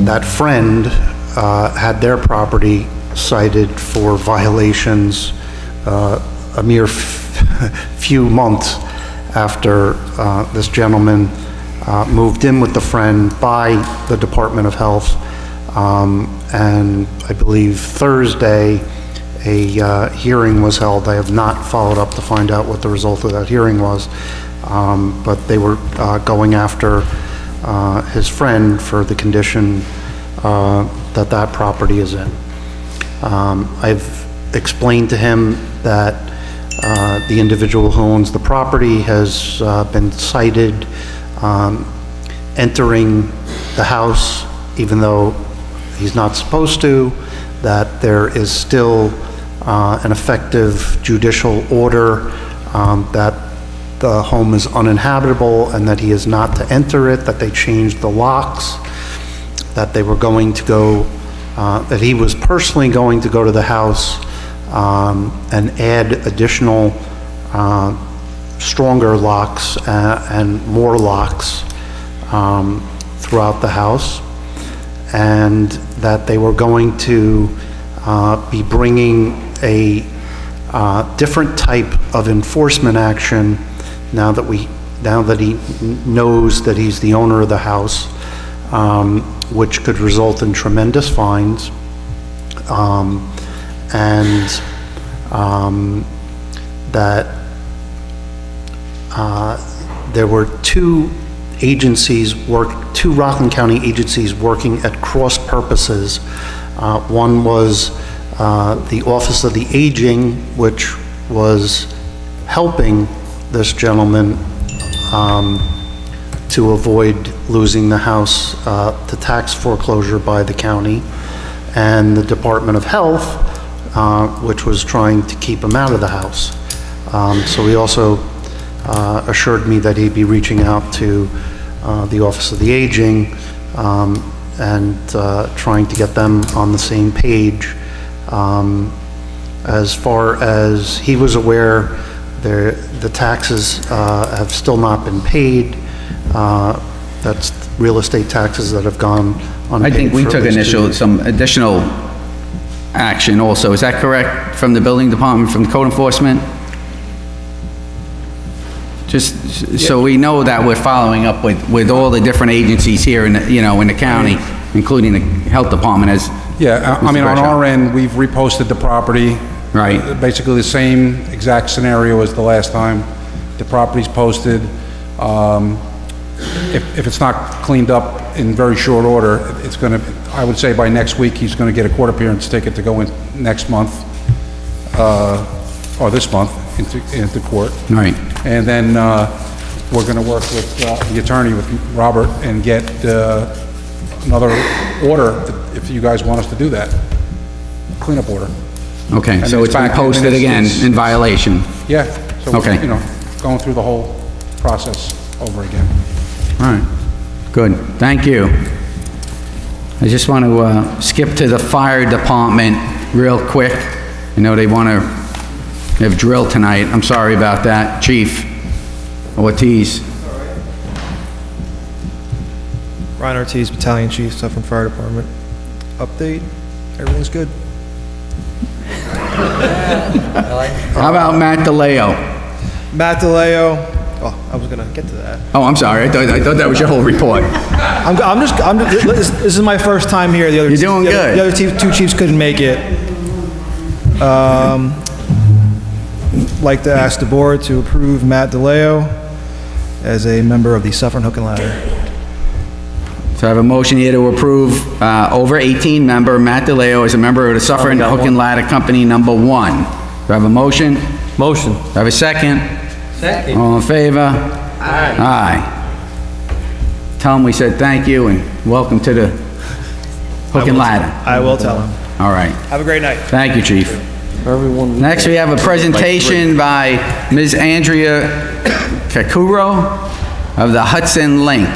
that friend had their property cited for violations a mere few months after this gentleman moved in with the friend by the Department of Health. And I believe Thursday, a hearing was held. I have not followed up to find out what the result of that hearing was, but they were going after his friend for the condition that property is in. I've explained to him that the individual who owns the property has been cited entering the house even though he's not supposed to, that there is still an effective judicial order that the home is uninhabitable and that he is not to enter it, that they changed the locks, that they were going to go, that he was personally going to go to the house and add additional stronger locks and more locks throughout the house, and that they were going to be bringing a different type of enforcement action now that he knows that he's the owner of the house, which could result in tremendous fines, and that there were two Rockland County agencies working at cross purposes. One was the Office of the Aging, which was helping this gentleman to avoid losing the house to tax foreclosure by the county, and the Department of Health, which was trying to keep him out of the house. So he also assured me that he'd be reaching out to the Office of the Aging and trying to get them on the same page. As far as he was aware, the taxes have still not been paid. That's real estate taxes that have gone unpaid. I think we for took at least 2 years. some additional action also. Is that correct? From the building department, from code enforcement? Just so we know that we're following up with all the different agencies here in the, in the county, including the health department as. Yeah, I mean, on our end, we've reposted the property. Right. Basically the same exact scenario as the last time. The property's posted. If it's not cleaned up in very short order, it's going to, I would say by next week, he's going to get a court appearance ticket to go in next month, or this month, into court. Right. And then we're going to work with the attorney, with Robert, and get another order, if you guys want us to do that, cleanup order. Okay, And so it's been back- posted and again in violation. Yeah. So, Okay. Going through the whole process over again. All right, good, thank you. I just want to skip to the fire department real quick. I know they have drill tonight. I'm sorry about that. Chief Ortiz. Ryan Ortiz, Battalion Chief, Suffern Fire Department. Update, everything's good. How about Matt DeLeo? Matt DeLeo, oh, I was gonna get to that. Oh, I'm sorry, I thought that was your whole report. This is my first time here. The other You're doing good. The other two chiefs couldn't make it. Like to ask the board to approve Matt DeLeo as a member of the Suffern Hook and Ladder. So I have a motion here to approve over 18 member Matt DeLeo as a member of the Suffern Hook and Ladder Company #1. Do I have a motion? Motion. Do I have a second? Second. All in favor? Aye. Aye. Tell him we said thank you and welcome to the Hook and Ladder. I will tell him. All right. Have a great night. Thank you, Chief. Everyone. Next, we have a presentation by Ms. Andrea Kakuro of the Hudson Link.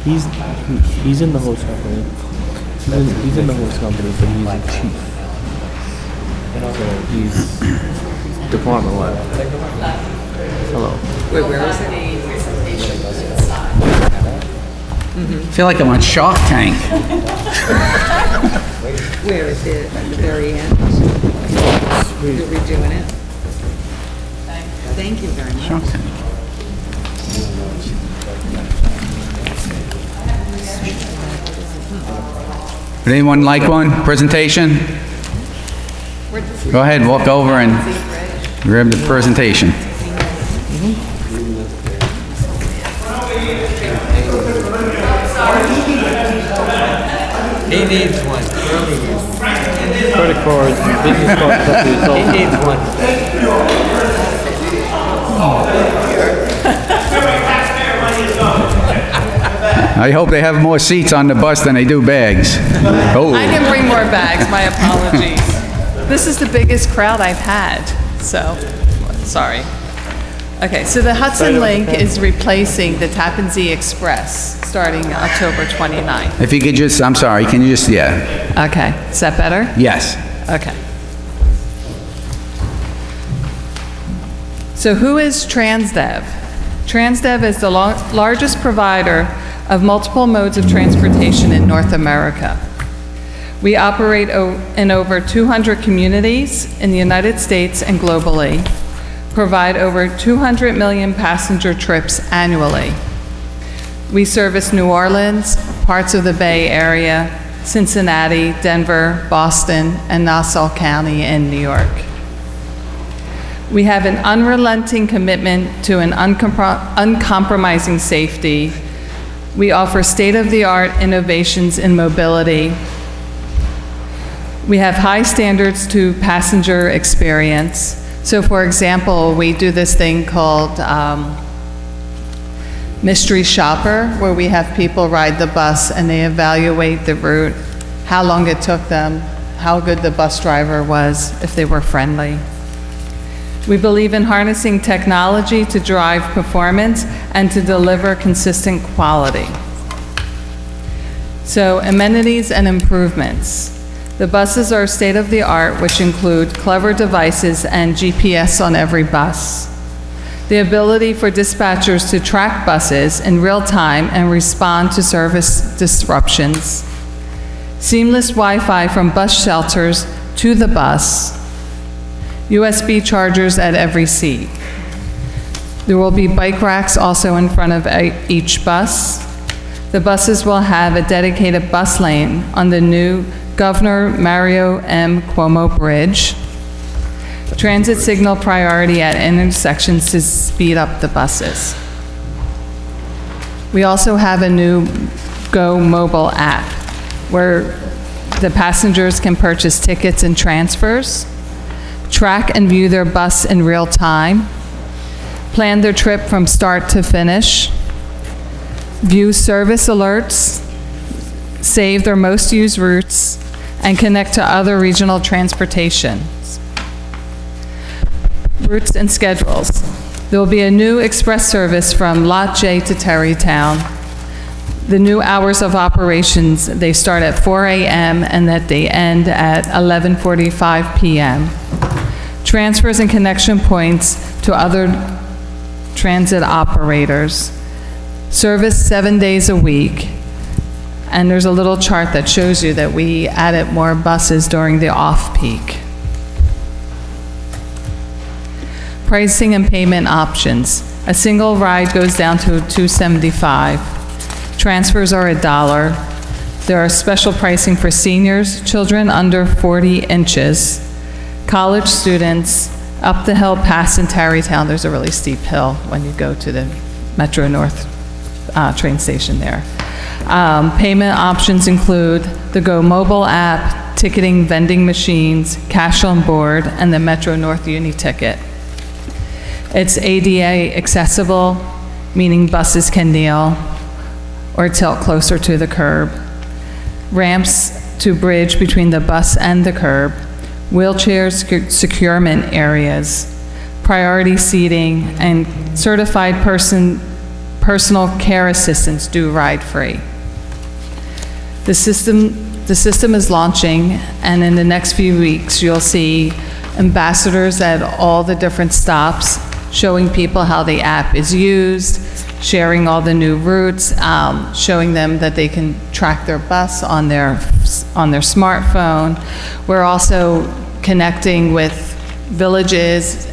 He's in the host company. He's in the host company, but he's a chief. So he's department level. Hello. Wait, where is it? I feel like I'm on Shark Tank. Where is it, at the very end? You're redoing it? Thank you very much. Shark Tank. Would anyone like one presentation? Go ahead, walk over and grab the presentation. He needs one. Credit card, business card, stuff for yourself. He needs one. I hope they have more seats on the bus than they do bags. Oh. I can bring more bags, my apologies. This is the biggest crowd I've had, so, sorry. Okay, so the Hudson Link is replacing the Tappan Zee Express starting October 29th. If you could just, I'm sorry, can you just, yeah. Okay, is that better? Yes. Okay. So who is Transdev? Transdev is the largest provider of multiple modes of transportation in North America. We operate in over 200 communities in the United States and globally, provide over 200 million passenger trips annually. We service New Orleans, parts of the Bay Area, Cincinnati, Denver, Boston, and Nassau County in New York. We have an unrelenting commitment to an uncompromising safety. We offer state-of-the-art innovations in mobility. We have high standards to passenger experience. So for example, we do this thing called Mystery Shopper, where we have people ride the bus and they evaluate the route, how long it took them, how good the bus driver was, if they were friendly. We believe in harnessing technology to drive performance and to deliver consistent quality. So, amenities and improvements. The buses are state-of-the-art, which include clever devices and GPS on every bus. The ability for dispatchers to track buses in real time and respond to service disruptions. Seamless Wi-Fi from bus shelters to the bus. USB chargers at every seat. There will be bike racks also in front of each bus. The buses will have a dedicated bus lane on the new Governor Mario M. Cuomo Bridge. Transit signal priority at intersections to speed up the buses. We also have a new Go mobile app where the passengers can purchase tickets and transfers, track and view their bus in real time, plan their trip from start to finish, view service alerts, save their most used routes, and connect to other regional transportation. Routes and schedules. There will be a new express service from Lot J to Terrytown. The new hours of operations, they start at 4 a.m. and that they end at 11:45 p.m. Transfers and connection points to other transit operators. Service 7 days a week. And there's a little chart that shows you that we added more buses during the off-peak. Pricing and payment options. A single ride goes down to $2.75. Transfers are $1. There are special pricing for seniors, children under 40 inches, college students, up the hill past in Tarrytown. There's a really steep hill when you go to the Metro North train station there. Payment options include the Go mobile app, ticketing vending machines, cash on board, and the Metro North Uni-Ticket. It's ADA accessible, meaning buses can kneel or tilt closer to the curb. Ramps to bridge between the bus and the curb. Wheelchair securement areas. Priority seating and certified personal care assistants do ride free. The system is launching, and in the next few weeks, you'll see ambassadors at all the different stops showing people how the app is used, sharing all the new routes, showing them that they can track their bus on their smartphone. We're also connecting with villages,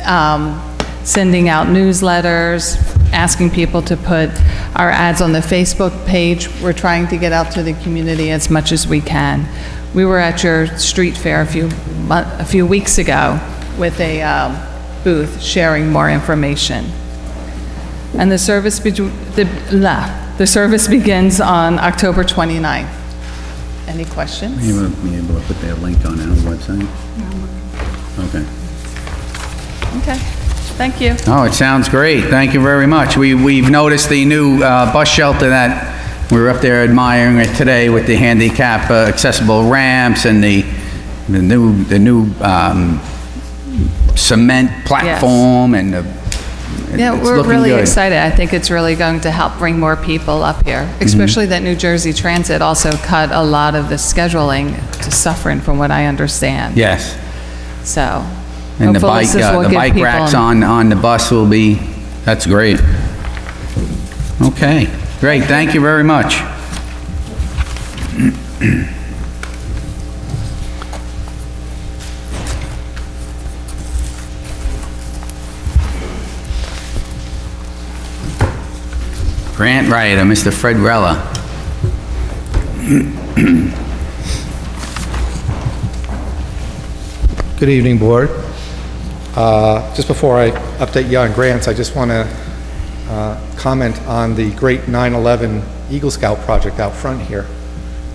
sending out newsletters, asking people to put our ads on the Facebook page. We're trying to get out to the community as much as we can. We were at your street fair a few weeks ago with a booth sharing more information. And the service begins on October 29th. Any questions? Be able to put that link on our website? Okay. Okay, thank you. Oh, it sounds great. Thank you very much. We've noticed the new bus shelter that we were up there admiring it today with the handicap accessible ramps and the new cement platform and Yeah, it's we're looking really good. excited. I think it's really going to help bring more people up here, especially that New Jersey Transit also cut a lot of the scheduling to Suffern, from what I understand. Yes. So, And the hopefully bike, this will the give bike people racks on the bus will be, that's great. Okay, great, thank you very much. Grant writer, Mr. Fred Rella. Good evening, Board. Just before I update you on grants, I just want to comment on the great 9/11 Eagle Scout project out front here.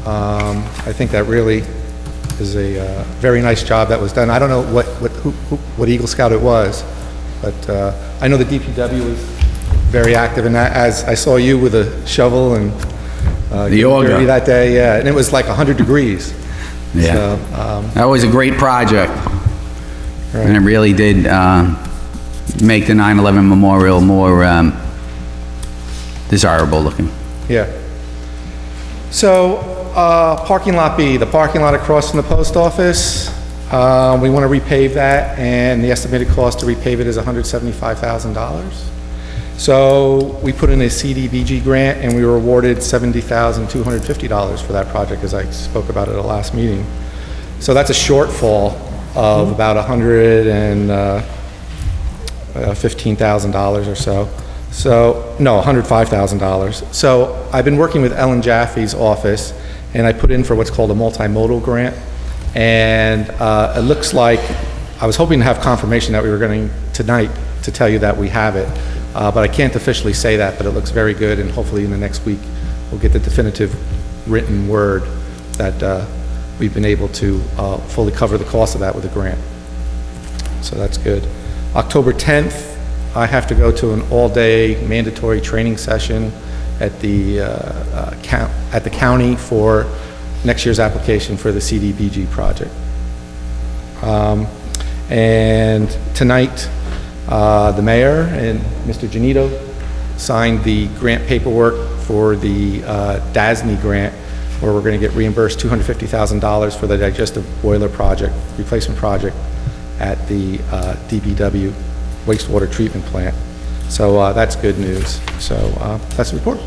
I think that really is a very nice job that was done. I don't know what Eagle Scout it was, but I know the DPW was very active in that, as I saw you with a shovel and The auger. dirty that day, yeah, and it was like 100 degrees. Yeah. So, That was a great project. And it really did make the 9/11 memorial more desirable looking. yeah. So, parking lot B, the parking lot across from the post office, we want to repave that, and the estimated cost to repave it is $175,000. So, we put in a CDBG grant, and we were awarded $70,250 for that project, as I spoke about at the last meeting. So that's a shortfall of about $115,000 or so. So, no, $105,000. So I've been working with Ellen Jaffe's office, and I put in for what's called a multimodal grant. And it looks like, I was hoping to have confirmation that we were going tonight to tell you that we have it. But I can't officially say that, but it looks very good, and hopefully in the next week, we'll get the definitive written word that we've been able to fully cover the cost of that with a grant. So that's good. October 10th, I have to go to an all-day mandatory training session at the county for next year's application for the CDBG project. And tonight, the mayor and Mr. Janito signed the grant paperwork for the DASNY grant, where we're going to get reimbursed $250,000 for the digestive boiler project, replacement project at the DBW wastewater treatment plant. So that's good news. So that's the report.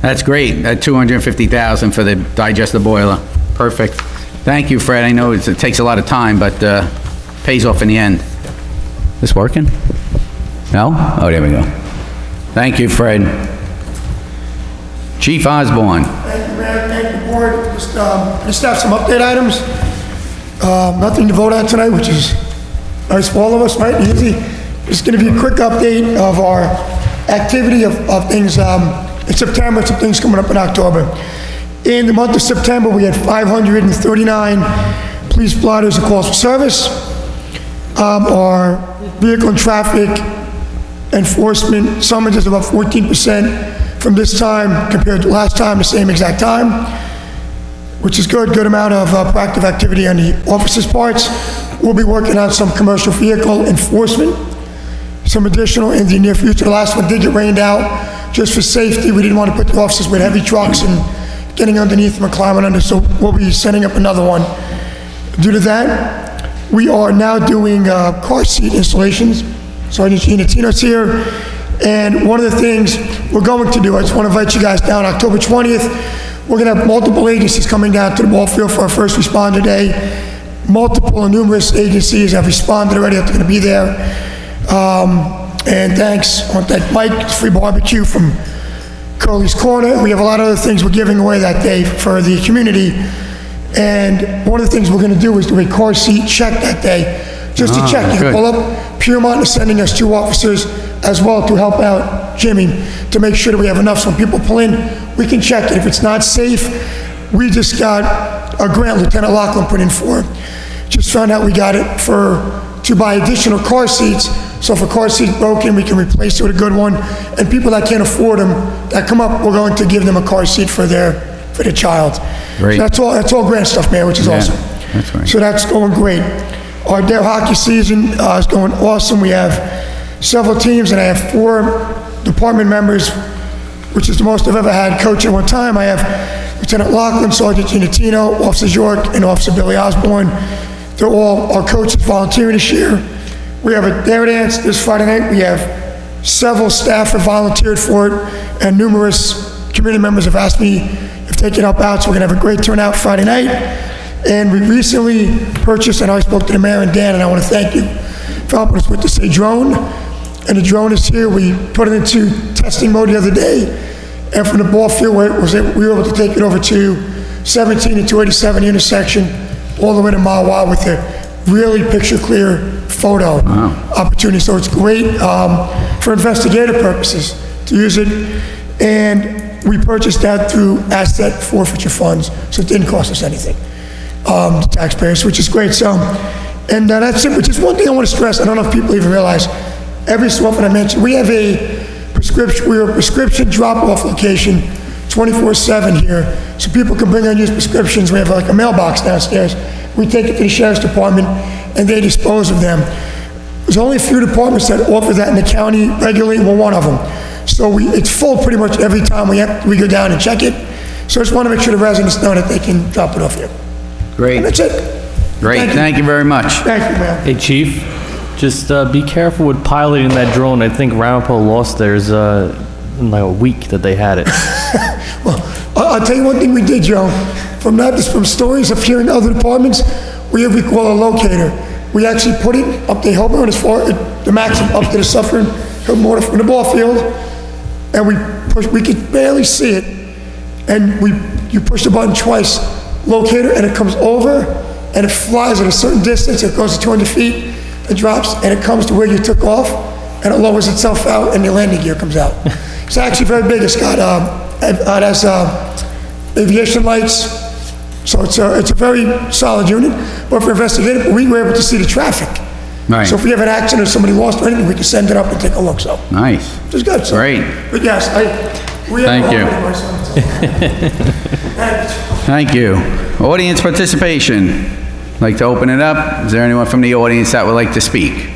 That's great, that $250,000 for the digester boiler. Perfect. Thank you, Fred. I know it takes a lot of time, but pays off in the end. This working? No? Oh, there we go. Thank you, Fred. Chief Osborne. Thank you, Mayor. Thank you, Board. Just have some update items. Nothing to vote on tonight, which is nice for all of us, right? Easy. Just going to be a quick update of our activity of things in September, some things coming up in October. In the month of September, we had 539 police blotters and calls for service. Our vehicle and traffic enforcement summonses about 14% from this time compared to last time, the same exact time, which is good amount of proactive activity on the officers' parts. We'll be working on some commercial vehicle enforcement, some additional in the near future. The last one did get rained out just for safety. We didn't want to put the officers with heavy trucks and getting underneath them and climbing under, so we'll be setting up another one. Due to that, we are now doing car seat installations. Sergeant Gina here, And one of the things we're going to do, I just want to invite you guys down October 20th. We're going to have multiple agencies coming down to the ball field for our first responder day. Multiple and numerous agencies have responded already that they're going to be there. And thanks, I want to thank Mike, free barbecue from Curly's Corner. We have a lot of other things we're giving away that day for the community. And one of the things we're going to do is do a car seat check that day, just to check. You can pull up. Piermont is sending us 2 officers as well to help out Jimmy to make sure that we have enough so when people pull in, we can check it. If it's not safe, we just got a grant Lieutenant Lachlan put in for. Just found out we got it to buy additional car seats. So if a car seat's broken, we can replace it with a good one. And people that can't afford them, that come up, we're going to give them a car seat for their child. Great. So that's all grant stuff, Mayor, which is awesome. That's right. So that's going great. Our Dale hockey season is going awesome. We have several teams, and I have 4 department members, which is the most I've ever had coach at one time. I have Lieutenant Lachlan, Sergeant Gina, Officers York, and Officer Billy Osborne. They're all our coaches volunteering this year. We have a dare dance this Friday night. We have several staff have volunteered for it, and numerous community members have asked me if they can help out, so we're gonna have a great turnout Friday night. And we recently purchased, and I spoke to the mayor and Dan, and I want to thank you for helping us with this, a drone. And the drone is here. We put it into testing mode the other day, and from the ball field, we were able to take it over to 17 and 287 intersection, all the way to Mile Wild with a really picture-clear photo opportunity. So it's great for investigative purposes to use it. And we purchased that through asset forfeiture funds, so it didn't cost us anything, the taxpayers, which is great. So, and that's it. Which is one thing I want to stress. I don't know if people even realize. Every so often I mention, we're a prescription drop-off location 24/7 here, so people can bring unused prescriptions. We have like a mailbox downstairs. We take it to the sheriff's department, and they dispose of them. There's only a few departments that offer that in the county regularly. We're one of them. So it's full pretty much every time we go down and check it. So I just want to make sure the residents know that they can drop it off here. Great. And that's it. Great, thank you very much. Thank you, ma'am. Hey, Chief, just be careful with piloting that drone. I think Ramapo lost theirs in like a week that they had it. Well, I'll tell you one thing we did, Joe. From stories of hearing other departments, we have what we call a locator. We actually put it up to Hilburn as far the maximum up to the Suffern from the ball field, and we could barely see it, and you push the button twice, locator, and it comes over, and it flies at a certain distance. It goes to 200 feet, it drops, and it comes to where you took off, and it lowers itself out, and your landing gear comes out. It's actually very big. It's got it has aviation lights, so it's a very solid unit. But for investigative, we were able to see the traffic. Right. So if we have an accident or somebody lost or anything, we can send it up and take a look. So Nice. which is good. So. Great. But yes, Thank you. Thank you. Audience participation. Like to open it up? Is there anyone from the audience that would like to speak?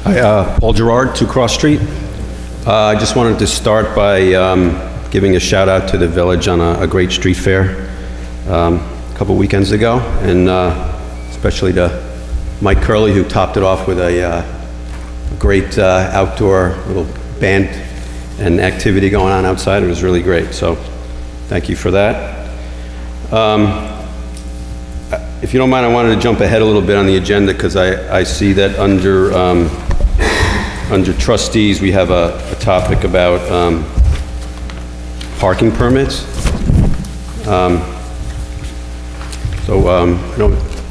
Hi, Paul Gerard, 2 Cross Street. I just wanted to start by giving a shout out to the village on a great street fair a couple weekends ago, and especially to Mike Curley, who topped it off with a great outdoor little band and activity going on outside. It was really great, so thank you for that. If you don't mind, I wanted to jump ahead a little bit on the agenda because I see that under trustees, we have a topic about parking permits.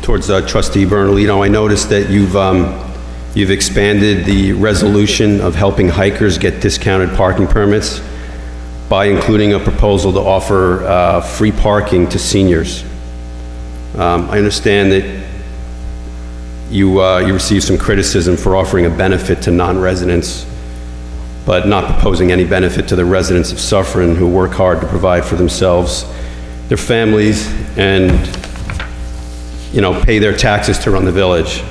Towards Trustee Bertolino, I noticed that you've expanded the resolution of helping hikers get discounted parking permits by including a proposal to offer free parking to seniors. I understand that you received some criticism for offering a benefit to non-residents, but not proposing any benefit to the residents of Suffern who work hard to provide for themselves, their families, and pay their taxes to run the village.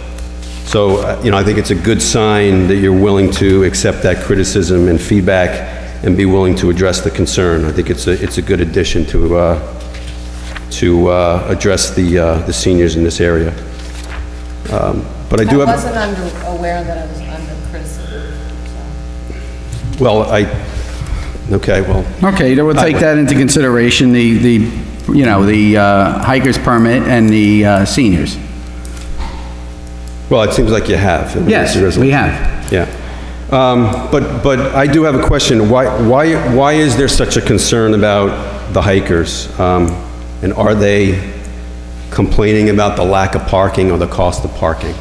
So, I think it's a good sign that you're willing to accept that criticism and feedback and be willing to address the concern. I think it's a good addition to to address the seniors in this area. But I do have... I wasn't aware that I was under criticism, so. Well, okay, well... Okay, we'll take that into consideration, the hiker's permit and the seniors. Well, it seems like you have. Yes, we have. Yeah. But I do have a question. Why is there such a concern about the hikers? And are they complaining about the lack of parking or the cost of parking?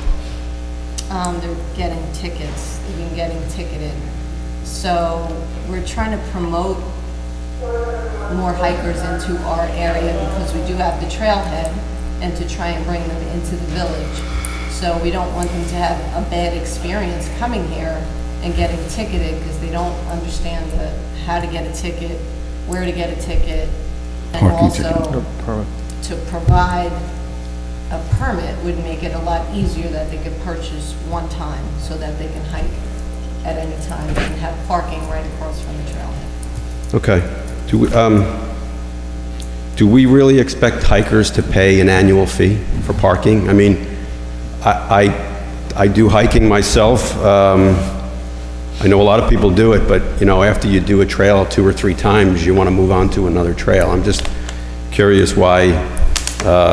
They're getting tickets, they've been getting ticketed. So we're trying to promote more hikers into our area because we do have the trailhead and to try and bring them into the village. So we don't want them to have a bad experience coming here and getting ticketed because they don't understand how to get a ticket, where to get a ticket, and Parking also to provide a permit would make it a lot easier that they could purchase one time so that they can hike at any time and have parking right across from the trailhead. Okay. Do we really expect hikers to pay an annual fee for parking? I mean, I do hiking myself. I know a lot of people do it, but after you do a trail 2 or 3 times, you want to move on to another trail. I'm just curious why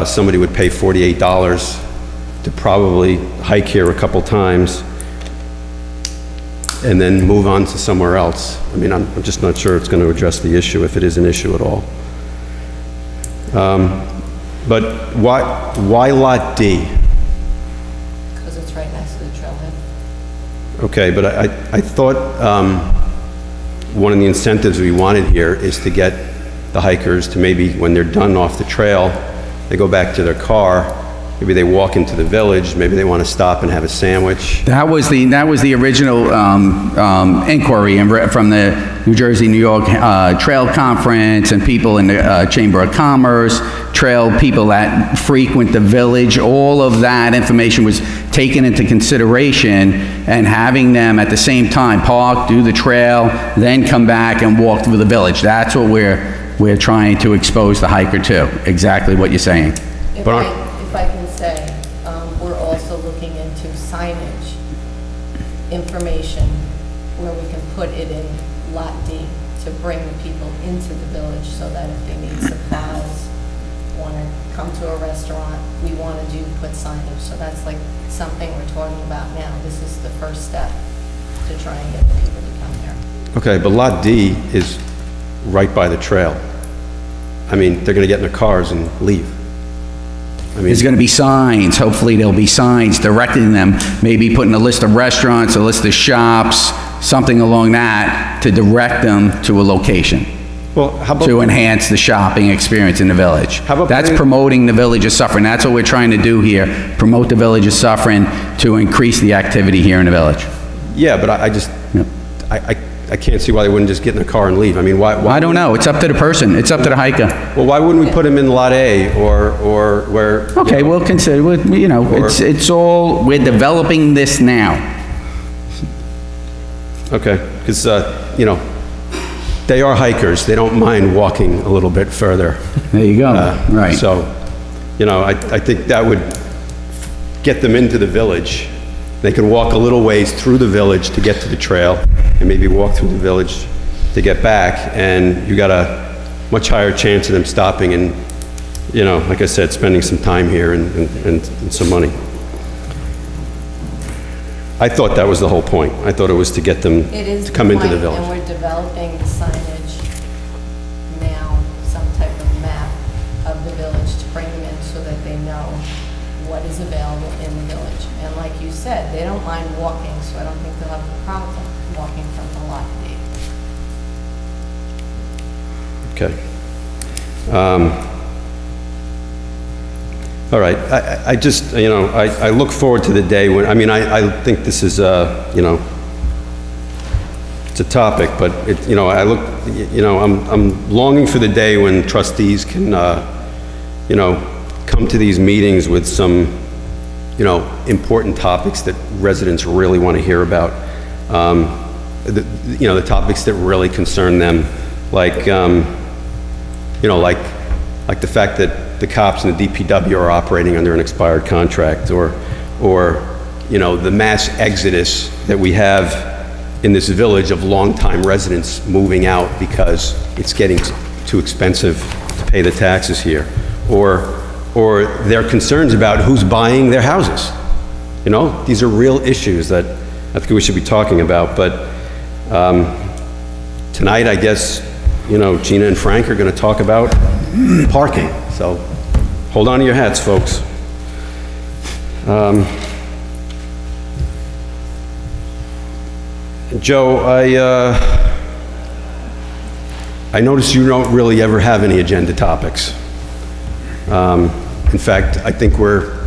somebody would pay $48 to probably hike here a couple times and then move on to somewhere else. I mean, I'm just not sure it's going to address the issue, if it is an issue at all. But why Lot D? Because it's right next to the trailhead. Okay, but I thought one of the incentives we wanted here is to get the hikers to maybe, when they're done off the trail, they go back to their car, maybe they walk into the village, maybe they want to stop and have a sandwich. That was the original inquiry from the New Jersey, New York Trail Conference and people in the Chamber of Commerce, trail people that frequent the village. All of that information was taken into consideration, and having them at the same time park, do the trail, then come back and walk through the village. That's what we're trying to expose the hiker to. Exactly what you're saying. If I can say, we're also looking into signage information where we can put it in Lot D to bring the people into the village so that if they need supplies, want to come to a restaurant, we want to put signage. So that's like something we're talking about now. This is the first step to try and get the people to come here. Okay, but Lot D is right by the trail. I mean, they're going to get in their cars and leave. I mean, There's going to be signs. Hopefully there'll be signs directing them, maybe putting a list of restaurants, a list of shops, something along that to direct them to a location. Well, how about to enhance the shopping experience in the village. How about That's promoting the village of Suffern. That's what we're trying to do here, promote the village of Suffern to increase the activity here in the village. Yeah, but I can't see why they wouldn't just get in the car and leave. I mean, why I don't know. It's up to the person. It's up to the hiker. Well, why wouldn't we put them in Lot A or where? Okay, we'll consider, it's all, we're developing this now. Okay, because, they are hikers. They don't mind walking a little bit further. There you go, right. So, I think that would get them into the village. They could walk a little ways through the village to get to the trail, and maybe walk through the village to get back, and you got a much higher chance of them stopping and, like I said, spending some time here and some money. I thought that was the whole point. I thought it was to get them to come into the village. And we're developing signage now, some type of map of the village to bring them in so that they know what is available in the village. And like you said, they don't mind walking, so I don't think they'll have a problem walking from the Lot D. Okay. All right, I just, I look forward to the day when, I think this is, it's a topic, but I'm longing for the day when trustees can, come to these meetings with some, important topics that residents really want to hear about. The topics that really concern them, like the fact that the cops and the DPW are operating under an expired contract, or, you know, the mass exodus that we have in this village of longtime residents moving out because it's getting too expensive to pay the taxes here, or their concerns about who's buying their houses. You know, these are real issues that I think we should be talking about, but tonight, I guess, you know, Gina and Frank are going to talk about parking, so hold on to your hats, folks. Joe, I notice you don't really ever have any agenda topics. In fact, I think we're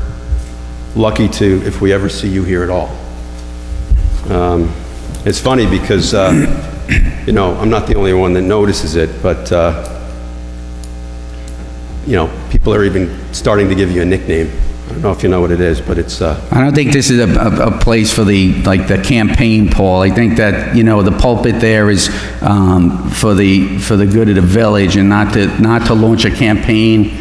lucky if we ever see you here at all. It's funny because, you know, I'm not the only one that notices it, but, you know, people are even starting to give you a nickname. I don't know if you know what it is, but it's... I don't think this is a place for the campaign, Paul. I think that, you know, the pulpit there is for the good of the village, and not to launch a campaign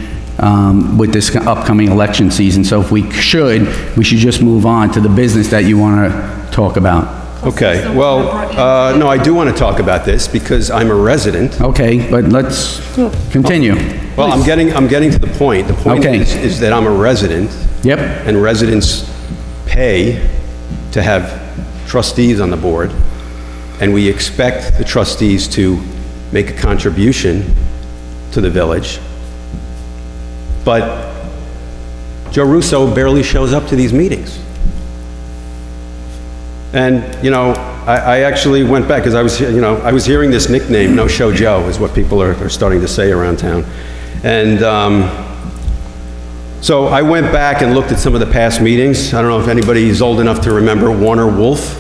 with this upcoming election season. So if we should just move on to the business that you want to talk about. Okay, well, no, I do want to talk about this because I'm a resident. Okay, but let's continue. Well, I'm getting to the point. The point is that I'm a resident. Yep. And residents pay to have trustees on the board, and we expect the trustees to make a contribution to the village. But Joe Russo barely shows up to these meetings. And, you know, I actually went back because I was hearing this nickname, No Show Joe, is what people are starting to say around town. And so I went back and looked at some of the past meetings. I don't know if anybody's old enough to remember Warner Wolf,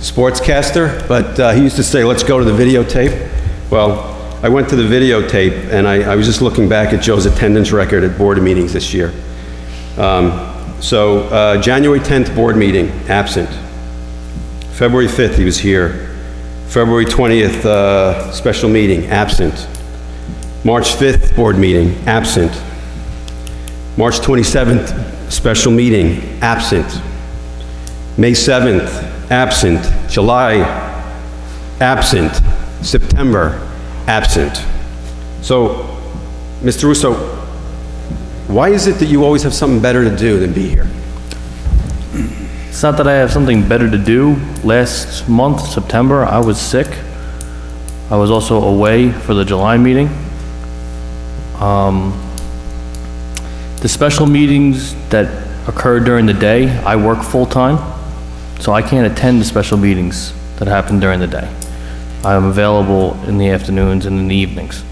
sportscaster, but he used to say, let's go to the videotape. Well, I went to the videotape, and I was just looking back at Joe's attendance record at board meetings this year. So January 10th board meeting, absent. February 5th, he was here. February 20th, special meeting, absent. March 5th, board meeting, absent. March 27th, special meeting, absent. May 7th, absent. July, absent. September, absent. So, Mr. Russo, why is it that you always have something better to do than be here? It's not that I have something better to do. Last month, September, I was sick. I was also away for the July meeting. The special meetings that occur during the day, I work full-time, so I can't attend the special meetings that happen during the day. I am available in the afternoons and in the evenings.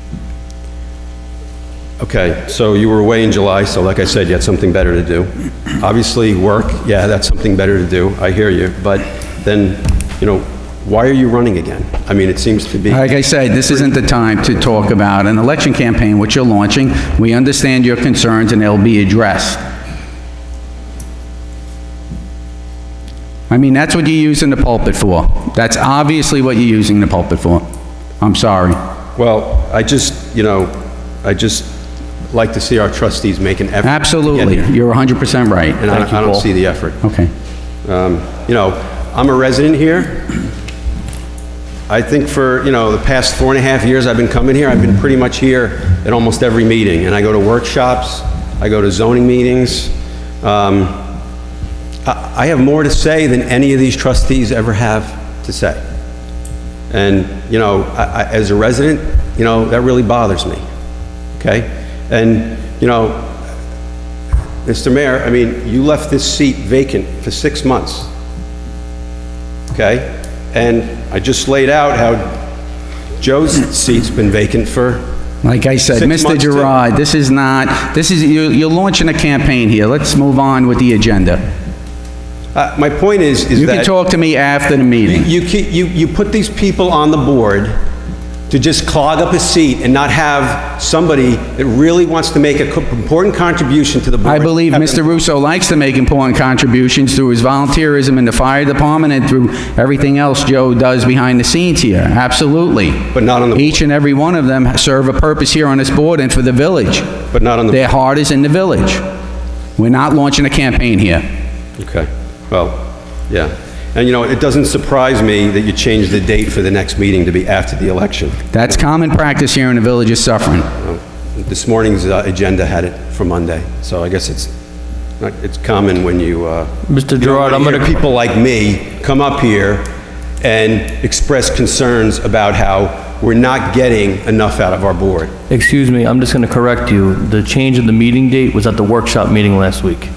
Okay, so you were away in July, so like I said, you had something better to do. Obviously, work, yeah, that's something better to do, I hear you, but then, you know, why are you running again? I mean, it seems to be... Like I said, this isn't the time to talk about an election campaign, which you're launching. We understand your concerns, and they'll be addressed. I mean, that's what you're using the pulpit for. That's obviously what you're using the pulpit for. I'm sorry. Well, I just like to see our trustees make an effort. Absolutely. You're 100% right. And I don't see the effort. Okay. You know, I'm a resident here. I think for, you know, the past 4.5 years I've been coming here, I've been pretty much here at almost every meeting. And I go to workshops, I go to zoning meetings. I have more to say than any of these trustees ever have to say. And, you know, as a resident, you know, that really bothers me. Okay? And, you know, Mr. Mayor, I mean, you left this seat vacant for 6 months. Okay? And I just laid out how Joe's seat's been vacant for... Like I said, Mr. Gerard, you're launching a campaign here. Let's move on with the agenda. My point is that... You can talk to me after the meeting. You put these people on the board to just clog up a seat and not have somebody that really wants to make an important contribution to the board. I believe Mr. Russo likes to make important contributions through his volunteerism in the fire department and through everything else Joe does behind the scenes here. Absolutely. But not on the Each and every one of them serve a purpose here on this board and for the village. But not on the Their heart is in the village. We're not launching a campaign here. Okay, well, yeah. And you know, it doesn't surprise me that you changed the date for the next meeting to be after the election. That's common practice here in the village of Suffern. This morning's agenda had it for Monday, so I guess it's common when you... Mr. Gerard, I'm going to... people like me come up here and express concerns about how we're not getting enough out of our board. Excuse me, I'm just going to correct you. The change of the meeting date was at the workshop meeting last week.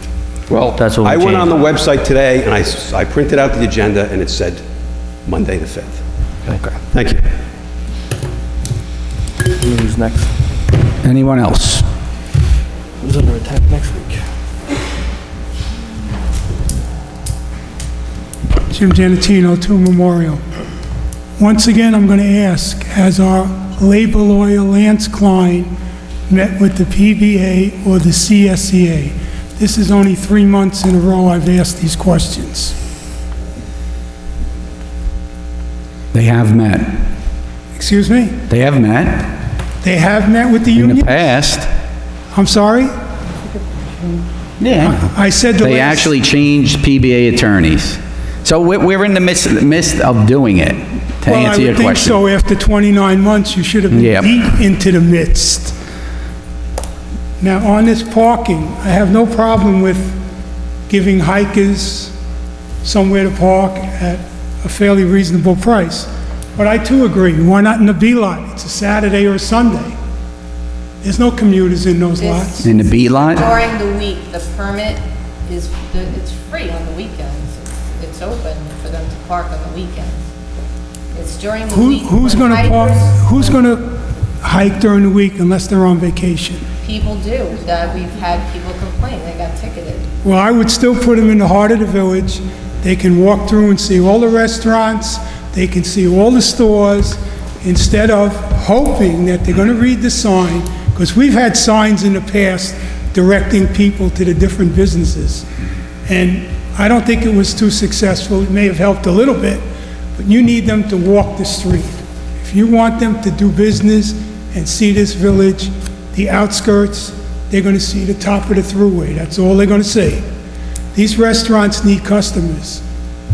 Well, That's what we I went on the changed. website today and I printed out the agenda and it said Monday the 5th. Okay. Thank you. Who's next? Anyone else? Who's under attack next week? Jim Janatino, 2 Memorial. Once again, I'm going to ask, has our labor lawyer Lance Klein met with the PBA or the CSEA? This is only 3 months in a row I've asked these questions. They have met. Excuse me? They have met. They have met with the In union? the past. I'm sorry? Yeah. I said the They last... actually changed PBA attorneys. So we're in the midst of doing it, to answer your Well, I would think question. so. After 29 months, you should have been Yep. deep into the midst. Now, on this parking, I have no problem with giving hikers somewhere to park at a fairly reasonable price. But I too agree, why not in the B lot? It's a Saturday or a Sunday. There's no commuters in those lots. In the B lot? During the week, the permit is, it's free on the weekends. It's open for them to park on the weekends. It's during the week. Who's when gonna park, hikers- who's gonna hike during the week unless they're on vacation? People do, that we've had people complain, they got ticketed. Well, I would still put them in the heart of the village. They can walk through and see all the restaurants, they can see all the stores, instead of hoping that they're gonna read the sign, because we've had signs in the past directing people to the different businesses. And I don't think it was too successful. It may have helped a little bit, but you need them to walk the street. If you want them to do business and see this village, the outskirts, they're going to see the top of the thruway. That's all they're going to see. These restaurants need customers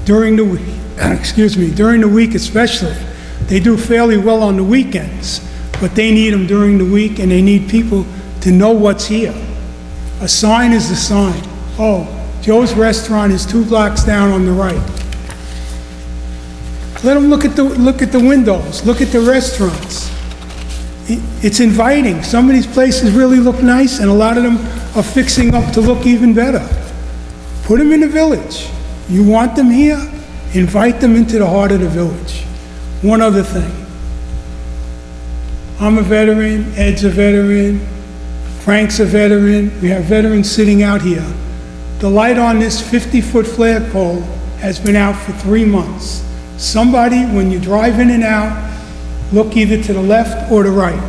during the week, excuse me, during the week especially. They do fairly well on the weekends, but they need them during the week, and they need people to know what's here. A sign is a sign. Oh, Joe's Restaurant is 2 blocks down on the right. Let them look at the windows, look at the restaurants. It's inviting. Some of these places really look nice, and a lot of them are fixing up to look even better. Put them in the village. You want them here? Invite them into the heart of the village. One other thing. I'm a veteran, Ed's a veteran, Frank's a veteran. We have veterans sitting out here. The light on this 50-foot flagpole has been out for 3 months. Somebody, when you drive in and out, look either to the left or the right.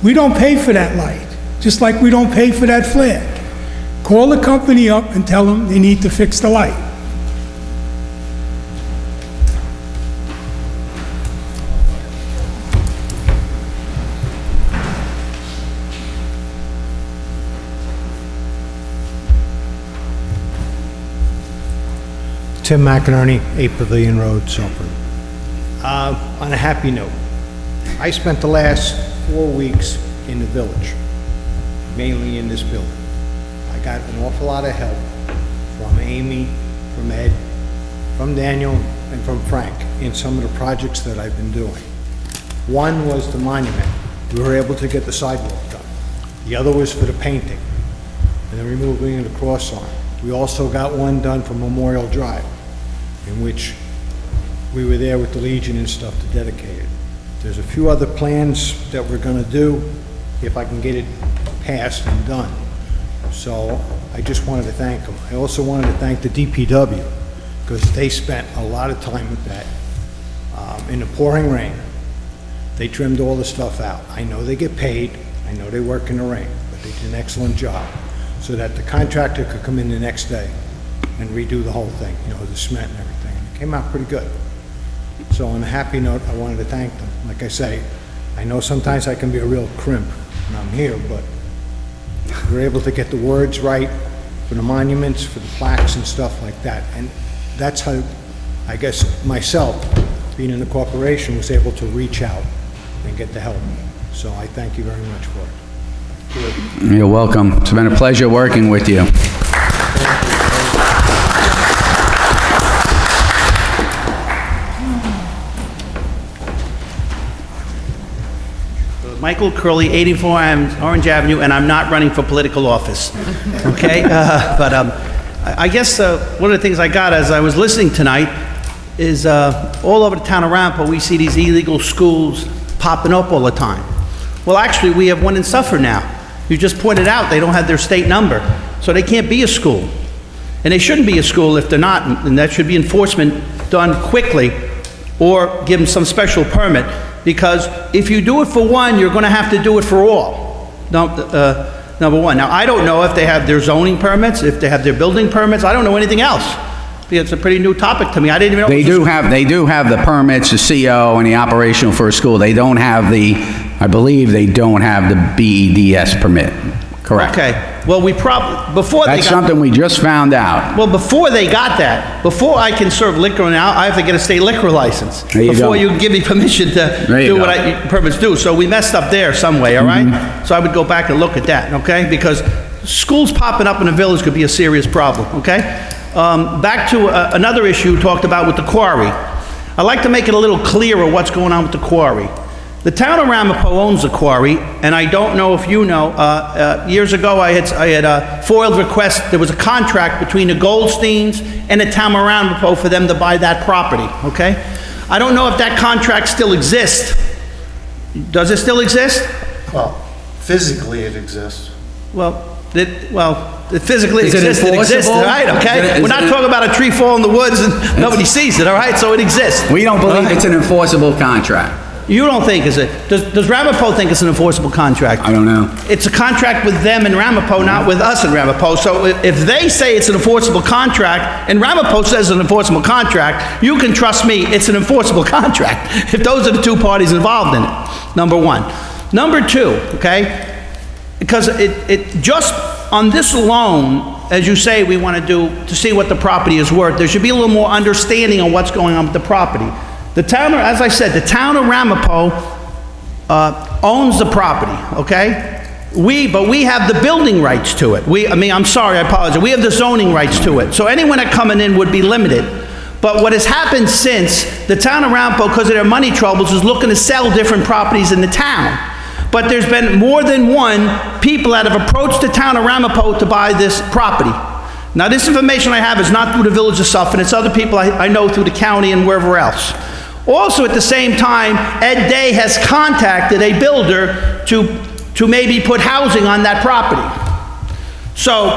We don't pay for that light, just like we don't pay for that flag. Call the company up and tell them they need to fix the light. Tim McInerney, 8 Pavilion Road, Suffern. On a happy note, I spent the last 4 weeks in the village, mainly in this building. I got an awful lot of help from Amy, from Ed, from Daniel, and from Frank in some of the projects that I've been doing. One was the monument. We were able to get the sidewalk done. The other was for the painting and the removing of the cross arm. We also got one done for Memorial Drive, in which we were there with the Legion and stuff to dedicate it. There's a few other plans that we're gonna do, if I can get it passed and done. So I just wanted to thank them. I also wanted to thank the DPW, because they spent a lot of time with that. In the pouring rain, They trimmed all the stuff out. I know they get paid, I know they work in the rain, but they did an excellent job, so that the contractor could come in the next day and redo the whole thing, you know, the cement and everything. And it came out pretty good. So on a happy note, I wanted to thank them. Like I say, I know sometimes I can be a real crimp when I'm here, but we're able to get the words right for the monuments, for the plaques and stuff like that. And that's how, I guess, myself, being in the corporation, was able to reach out and get the help. So I thank you very much for it. You're welcome. It's been a pleasure working with you. Michael Curley, 84 Orange Avenue, and I'm not running for political office, okay? I guess one of the things I got as I was listening tonight is all over the town of Ramapo, we see these illegal schools popping up all the time. Well, actually, we have one in Suffern now. You just pointed out they don't have their state number, so they can't be a school. And they shouldn't be a school if they're not, and that should be enforcement done quickly, or give them some special permit. Because if you do it for one, you're going to have to do it for all, number one. Now, I don't know if they have their zoning permits, if they have their building permits. I don't know anything else. It's a pretty new topic to me. I didn't even know. They do have the permits, the CO, and the operational for a school. They don't have I believe they don't have the BEDS permit. Correct. Okay. Well, That's something we just found out. Well, before they got that, before I can serve liquor now, I have to get a state liquor license. There you before go. you can give me permission to do what permits do. So we messed up there some way, all right? So I would go back and look at that, okay? Because schools popping up in a village could be a serious problem, okay? Back to another issue talked about with the quarry. I'd like to make it a little clearer what's going on with the quarry. The town of Ramapo owns the quarry, and I don't know if you know, years ago I had foiled request, there was a contract between the Goldsteins and the town of Ramapo for them to buy that property, okay? I don't know if that contract still exists. Does it still exist? Well, physically it exists. It physically exists, it exists, all right, okay? We're not talking about a tree fall in the woods and nobody sees it, all right? So it exists. We don't believe it's an enforceable contract. You don't think is it? Does Ramapo think it's an enforceable contract? I don't know. It's a contract with them in Ramapo, not with us in Ramapo. So if they say it's an enforceable contract, and Ramapo says it's an enforceable contract, you can trust me, it's an enforceable contract, if those are the two parties involved in it, number one. Number two, okay, because it just, on this alone, as you say, we want to do, to see what the property is worth, there should be a little more understanding on what's going on with the property. The town, as I said, the town of Ramapo owns the property, okay? But we have the building rights to it. I'm sorry, I apologize. We have the zoning rights to it. So anyone that coming in would be limited. But what has happened since, the town of Ramapo, because of their money troubles, is looking to sell different properties in the town. But there's been more than one people that have approached the town of Ramapo to buy this property. Now, this information I have is not through the village of Suffern. It's other people I know through the county and wherever else. Also, at the same time, Ed Day has contacted a builder to maybe put housing on that property. So,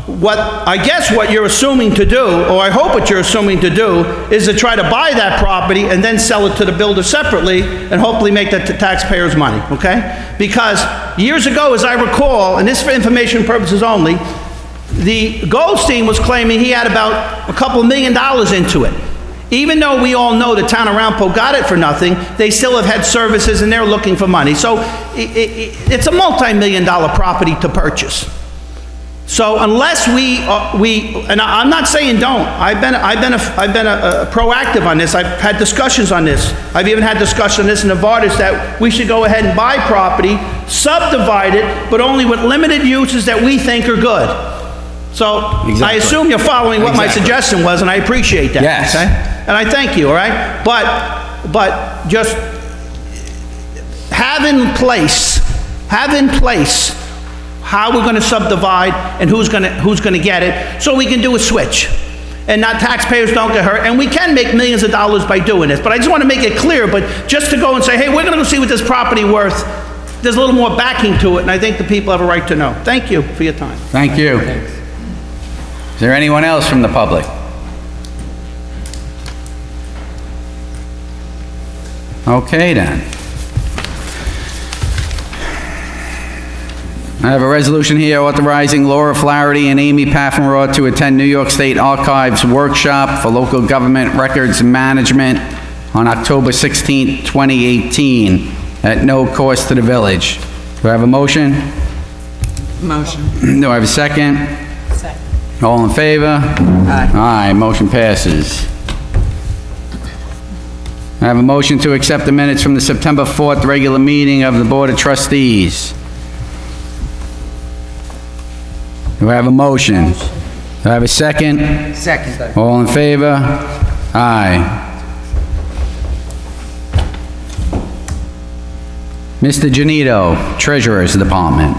what you're assuming to do, or I hope what you're assuming to do, is to try to buy that property and then sell it to the builder separately and hopefully make that to taxpayers' money, okay? Because years ago, as I recall, and this for information purposes only, the Goldstein was claiming he had about $2 million into it. Even though we all know the town of Ramapo got it for nothing, they still have had services and they're looking for money. So it's a multi-million-dollar property to purchase. So unless and I'm not saying don't. I've been proactive on this. I've had discussions on this. I've even had discussion on this in Novartis that we should go ahead and buy property, subdivide it, but only with limited uses that we think are good. So I assume you're following what my suggestion was, and I appreciate that. Yes. Okay? And I thank you, all right? But just have in place how we're going to subdivide and who's going to get it, so we can do a switch, and not taxpayers don't get hurt, and we can make millions of dollars by doing this. But I just want to make it clear. But just to go and say, hey, we're going to go see what this property worth, there's a little more backing to it, and I think the people have a right to know. Thank you for your time. Thank you. Is there anyone else from the public? Okay, then. I have a resolution here authorizing Laura Flaherty and Amy Paffenroth to attend New York State Archives Workshop for Local Government Records Management on October 16, 2018, at no cost to the village. Do I have a motion? Motion. Do I have a second? Second. All in favor? Aye. Aye, motion passes. I have a motion to accept the minutes from the September 4th regular meeting of the Board of Trustees. Do I have a motion? Do I have a second? Second. All in favor? Aye. Mr. Janito, Treasurer's Department.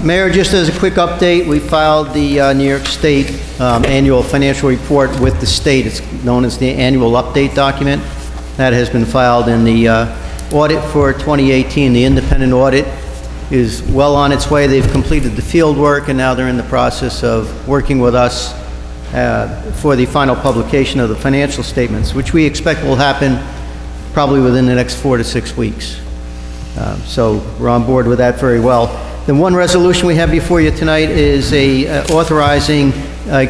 Mayor, just as a quick update, we filed the New York State annual financial report with the state. It's known as the annual update document. That has been filed in the audit for 2018. The independent audit is well on its way. They've completed the field work, and now they're in the process of working with us for the final publication of the financial statements, which we expect will happen probably within the next 4 to 6 weeks. So we're on board with that very well. The one resolution we have before you tonight is authorizing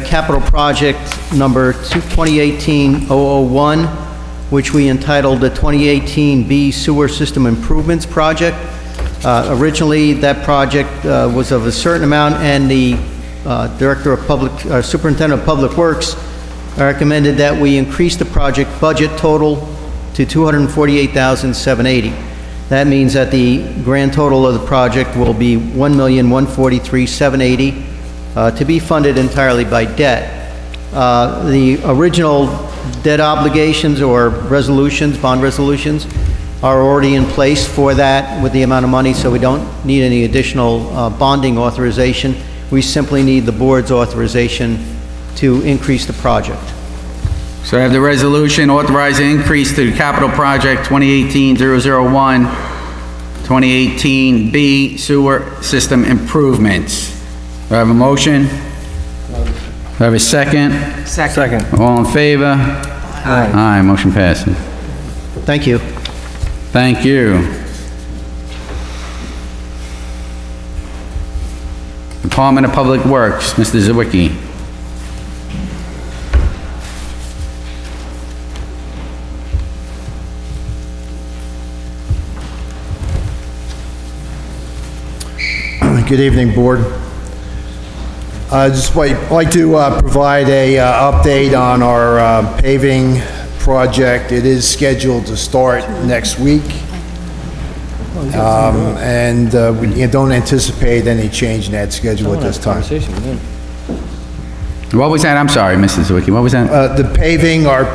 capital project number 2018-001, which we entitled the 2018 B Sewer System Improvements Project. Originally, that project was of a certain amount, and the Superintendent of Public Works recommended that we increase the project budget total to $248,780. That means that the grand total of the project will be $1,143,780 to be funded entirely by debt. The original debt obligations or resolutions, bond resolutions, are already in place for that with the amount of money, so we don't need any additional bonding authorization. We simply need the board's authorization to increase the project. So I have the resolution authorizing increase to capital project 2018-001, 2018 B Sewer System Improvements. Do I have a motion? Do I have a second? Second. All in favor? Aye. Aye, motion passes. Thank you. Thank you. Department of Public Works, Mr. Zawicki. Good evening, Board. I'd just like to provide a update on our paving project. It is scheduled to start next week, and we don't anticipate any change in that schedule at this time. What was that? I'm sorry, Mr. Zawicki. What was that? The paving, our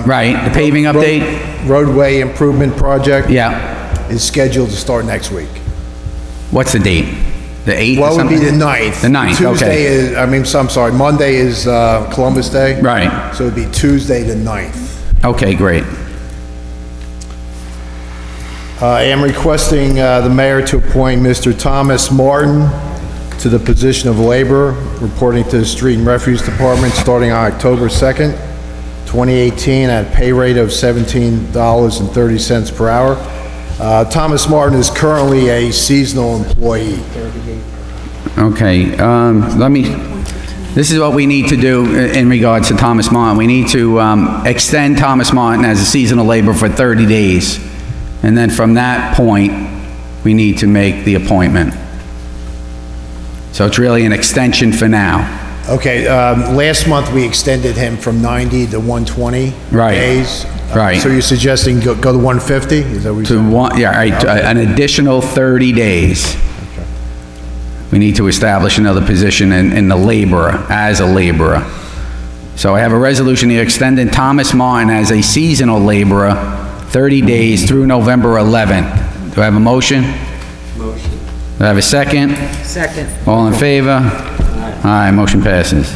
right, the paving update? Roadway improvement project. Yeah. Is scheduled to start next week. What's the date? The 8th or Well, it would something? be the 9th. The 9th, okay. Tuesday is, I'm sorry, Monday is Columbus Day. Right. So it'd be Tuesday the 9th. Okay, great. I am requesting the mayor to appoint Mr. Thomas Martin to the position of laborer, reporting to the Street and Refuse Department starting on October 2nd, 2018, at a pay rate of $17.30 per hour. Thomas Martin is currently a seasonal employee. Okay, this is what we need to do in regards to Thomas Martin. We need to extend Thomas Martin as a seasonal laborer for 30 days. And then from that point, we need to make the appointment. So it's really an extension for now. Okay, last month we extended him from 90 to 120 Right. days. Right. So you're suggesting go to 150? Is that what you're saying? Yeah, right, an additional 30 days. We need to establish another position in the laborer, as a laborer. So I have a resolution here extending Thomas Martin as a seasonal laborer, 30 days through November 11th. Do I have a motion? Motion. Do I have a second? Second. All in favor? Aye, motion passes.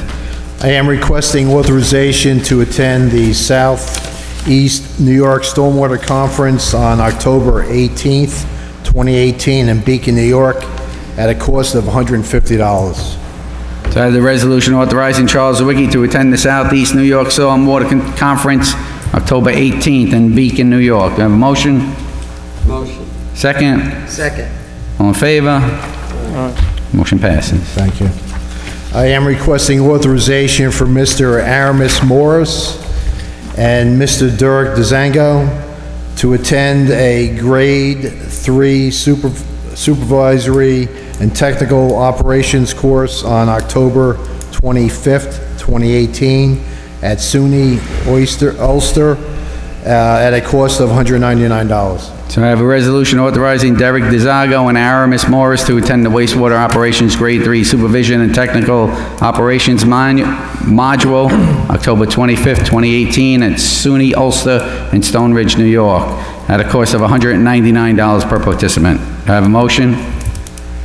I am requesting authorization to attend the Southeast New York Stormwater Conference on October 18th, 2018 in Beacon, New York, at a cost of $150. So I have the resolution authorizing Charles Zawicki to attend the Southeast New York Stormwater Conference, October 18th in Beacon, New York. Do I have a motion? Second? Second. All in favor? Motion passes. Thank you. I am requesting authorization for Mr. Aramis Morris and Mr. Dirk DeZango to attend a Grade 3 supervisory and technical operations course on October 25th, 2018 at SUNY Ulster at a cost of $199. So I have a resolution authorizing Derek DeZago and Aramis Morris to attend the wastewater operations Grade 3 supervision and technical operations module, October 25th, 2018, at SUNY Ulster in Stone Ridge, New York, at a cost of $199 per participant. Do I have a motion?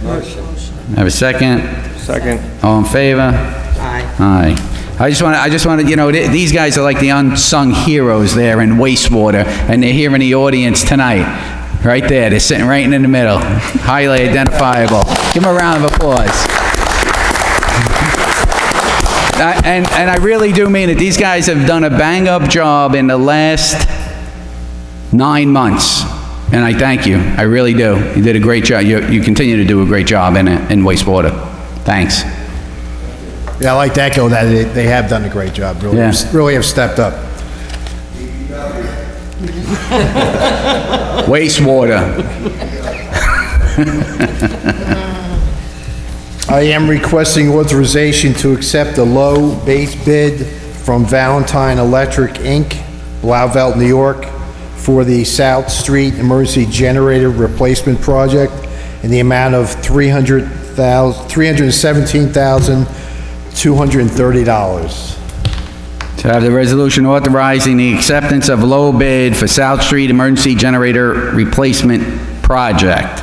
Motion. I have a second? Second. All in favor? Aye. Aye. I just want to, you know, these guys are like the unsung heroes there in wastewater, and they're here in the audience tonight. Right there, they're sitting right in the middle. Highly identifiable. Give them a round of applause. And I really do mean it. These guys have done a bang-up job in the last 9 months, and I thank you. I really do. You did a great job. You continue to do a great job in wastewater. Thanks. Yeah, I like to echo that. They have done a great job. Really, Yeah. really have stepped up. Wastewater. I am requesting authorization to accept a low base bid from Valentine Electric, Inc., Blauvelt, New York, for the South Street Emergency Generator Replacement Project in the amount of $317,230. To have the resolution authorizing the acceptance of low bid for South Street Emergency Generator Replacement Project.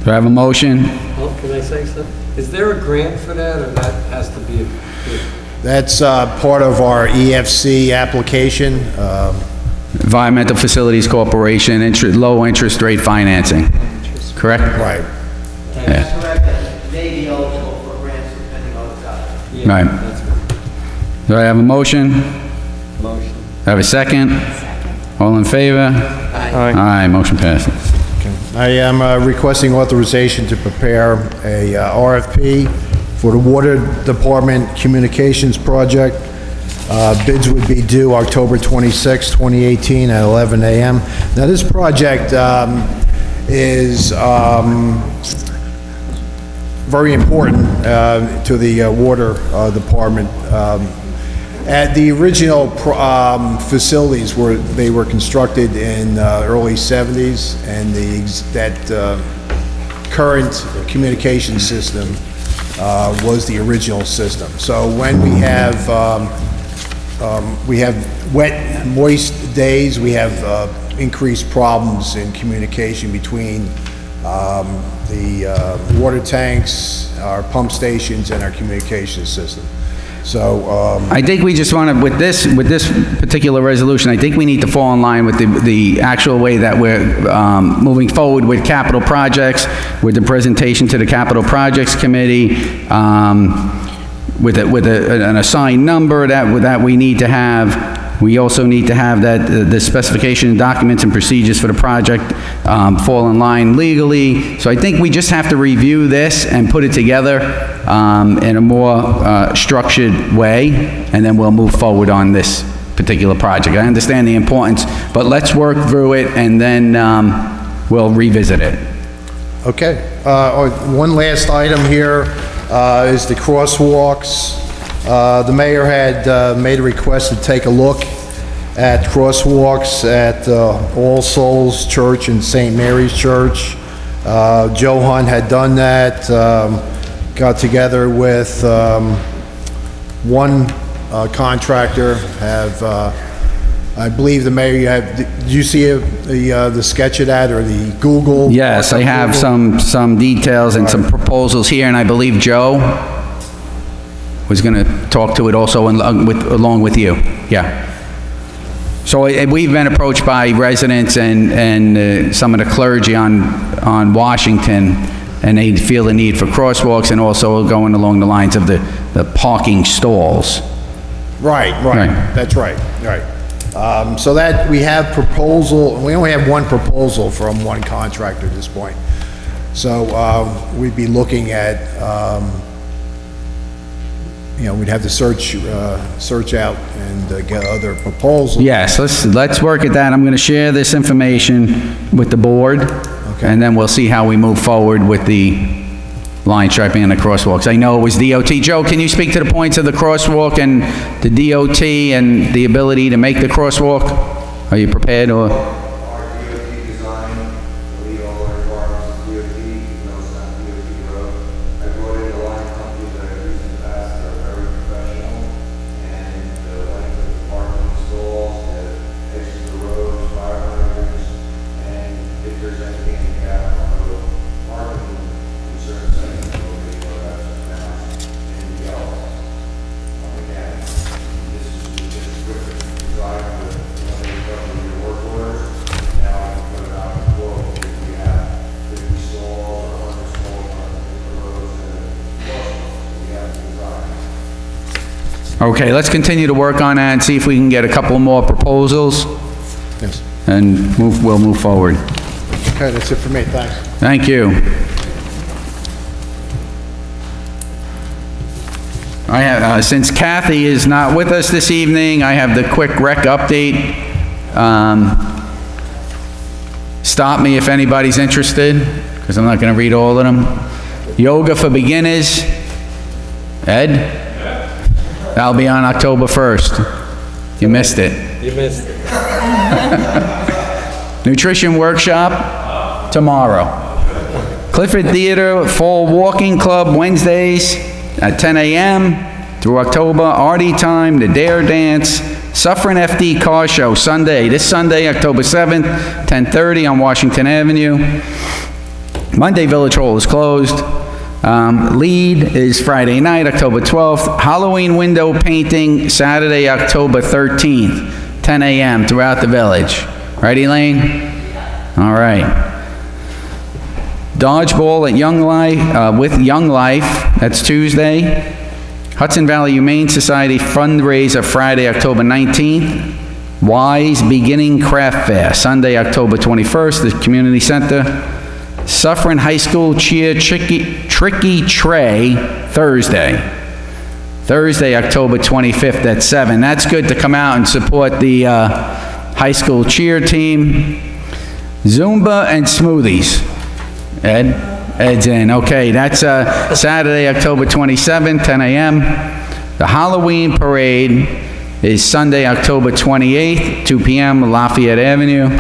Do I have a motion? Well, can I say something? Is there a grant for that, or that has to be a bid? That's part of our EFC application. Environmental Facilities Corporation, low interest rate financing. Correct? Right. Yeah. That's correct, that may be eligible for grants depending on what's out there. Right. Do I have a motion? Motion. I have a second? All in favor? Aye. Aye, motion passes. I am requesting authorization to prepare a RFP for the Water Department Communications Project. Bids would be due October 26, 2018 at 11 a.m. Now, this project is very important to the Water Department. At the original facilities they were constructed in early 70s, and that current communication system was the original system. So when we have wet, moist days, we have increased problems in communication between the water tanks, our pump stations, and our communication system. So I think we just want to, with this particular resolution, I think we need to fall in line with the actual way that we're moving forward with capital projects, with the presentation to the Capital Projects Committee, with an assigned number that we need to have. We also need to have that the specification documents and procedures for the project fall in line legally. So I think we just have to review this and put it together in a more structured way, and then we'll move forward on this particular project. I understand the importance, but let's work through it, and then we'll revisit it. okay. One last item here is the crosswalks. The mayor had made a request to take a look at crosswalks at All Souls Church and St. Mary's Church. Joe Hunt had done that, got together with one contractor, I believe the mayor, did you see the sketch of that, or the Google? Yes, I have some details and some proposals here, and I believe Joe was going to talk to it also along with you. Yeah. So we've been approached by residents and some of the clergy on Washington, and they feel the need for crosswalks, and also going along the lines of the parking stalls. Right. That's right. So that, we have we only have one proposal from one contractor at this point. So we'd be looking at, we'd have to search out and get other proposals. Yes, let's work at that. I'm going to share this information with the board, and then we'll see how we move forward with the line striping and the crosswalks. I know it was DOT. Joe, can you speak to the points of the crosswalk and the DOT and the ability to make the crosswalk? Are you prepared, or? Okay, let's continue to work on that and see if we can get a couple more proposals. Yes. And we'll move forward. Okay, that's it for me, thanks. Thank you. I have, since Kathy is not with us this evening, I have the quick rec update. Stop me if anybody's interested, because I'm not going to read all of them. Yoga for beginners. Ed? That'll be on October 1st. You missed it. You missed it. Nutrition workshop tomorrow. Clifford Theater Fall Walking Club Wednesdays at 10 a.m. through October. Artie Time, the Dare Dance. Suffern FD Car Show Sunday. This Sunday, October 7th, 10:30 on Washington Avenue. Monday, Village Hall is closed. Lead is Friday night, October 12th. Halloween window painting, Saturday, October 13th, 10 a.m. throughout the village. Right, Elaine? All right. Dodgeball at Young Life, with Young Life, that's Tuesday. Hudson Valley Humane Society fundraiser, Friday, October 19th. Wise Beginning Craft Fair, Sunday, October 21st, the Community Center. Suffern High School Cheer Tricky Tray, Thursday, October 25th at 7. That's good to come out and support the high school cheer team. Zumba and smoothies. Ed's in. Okay, that's Saturday, October 27th, 10 a.m. The Halloween parade is Sunday, October 28th, 2 p.m., Lafayette Avenue.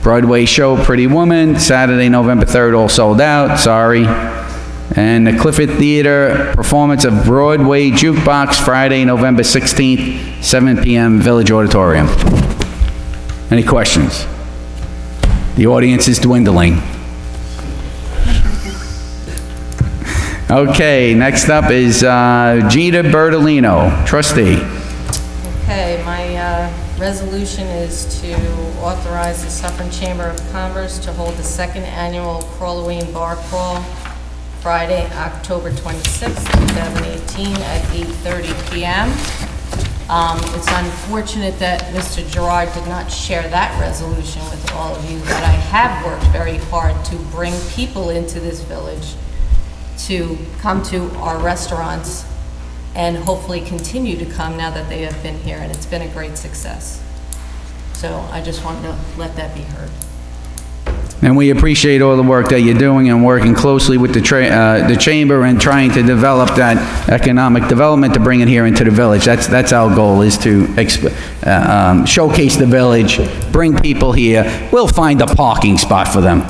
Broadway show, Pretty Woman, Saturday, November 3rd, all sold out, sorry. And the Clifford Theater performance of Broadway Jukebox, Friday, November 16th, 7 p.m., Village Auditorium. Any questions? The audience is dwindling. Okay, next up is Gina Bertolino, trustee. Okay, my resolution is to authorize the Suffern Chamber of Commerce to hold the second annual Crawloween Bar Crawl, Friday, October 26th, 2018 at 8:30 p.m. It's unfortunate that Mr. Gerard did not share that resolution with all of you, but I have worked very hard to bring people into this village to come to our restaurants and hopefully continue to come now that they have been here, and it's been a great success. So I just wanted to let that be heard. And we appreciate all the work that you're doing and working closely with the chamber and trying to develop that economic development to bring it here into the village. That's our goal, is to showcase the village, bring people here. We'll find a parking spot for them.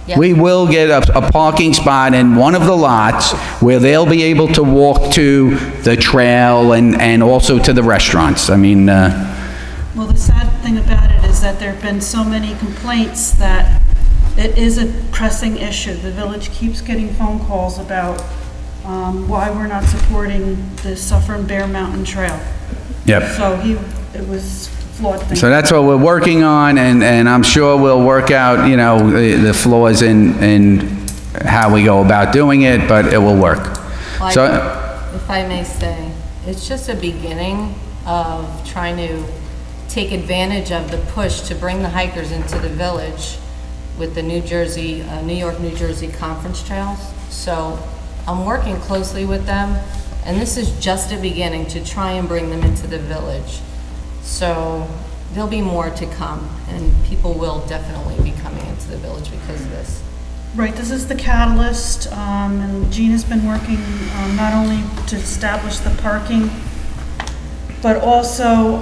Yep. We will get a parking spot in one of the lots where they'll be able to walk to the trail and also to the restaurants. I mean... Well, the sad thing about it is that there have been so many complaints that it is a pressing issue. The village keeps getting phone calls about why we're not supporting the Suffern Bear Mountain Trail. Yep. So it was flawed thing. So that's what we're working on, and I'm sure we'll work out, you know, the flaws in how we go about doing it, but it will work. Well, So, if I may say, it's just a beginning of trying to take advantage of the push to bring the hikers into the village with the New York-New Jersey Conference Trails. So I'm working closely with them, and this is just a beginning to try and bring them into the village. So there'll be more to come, and people will definitely be coming into the village because of this. Right, this is the catalyst, and Gina's been working not only to establish the parking, but also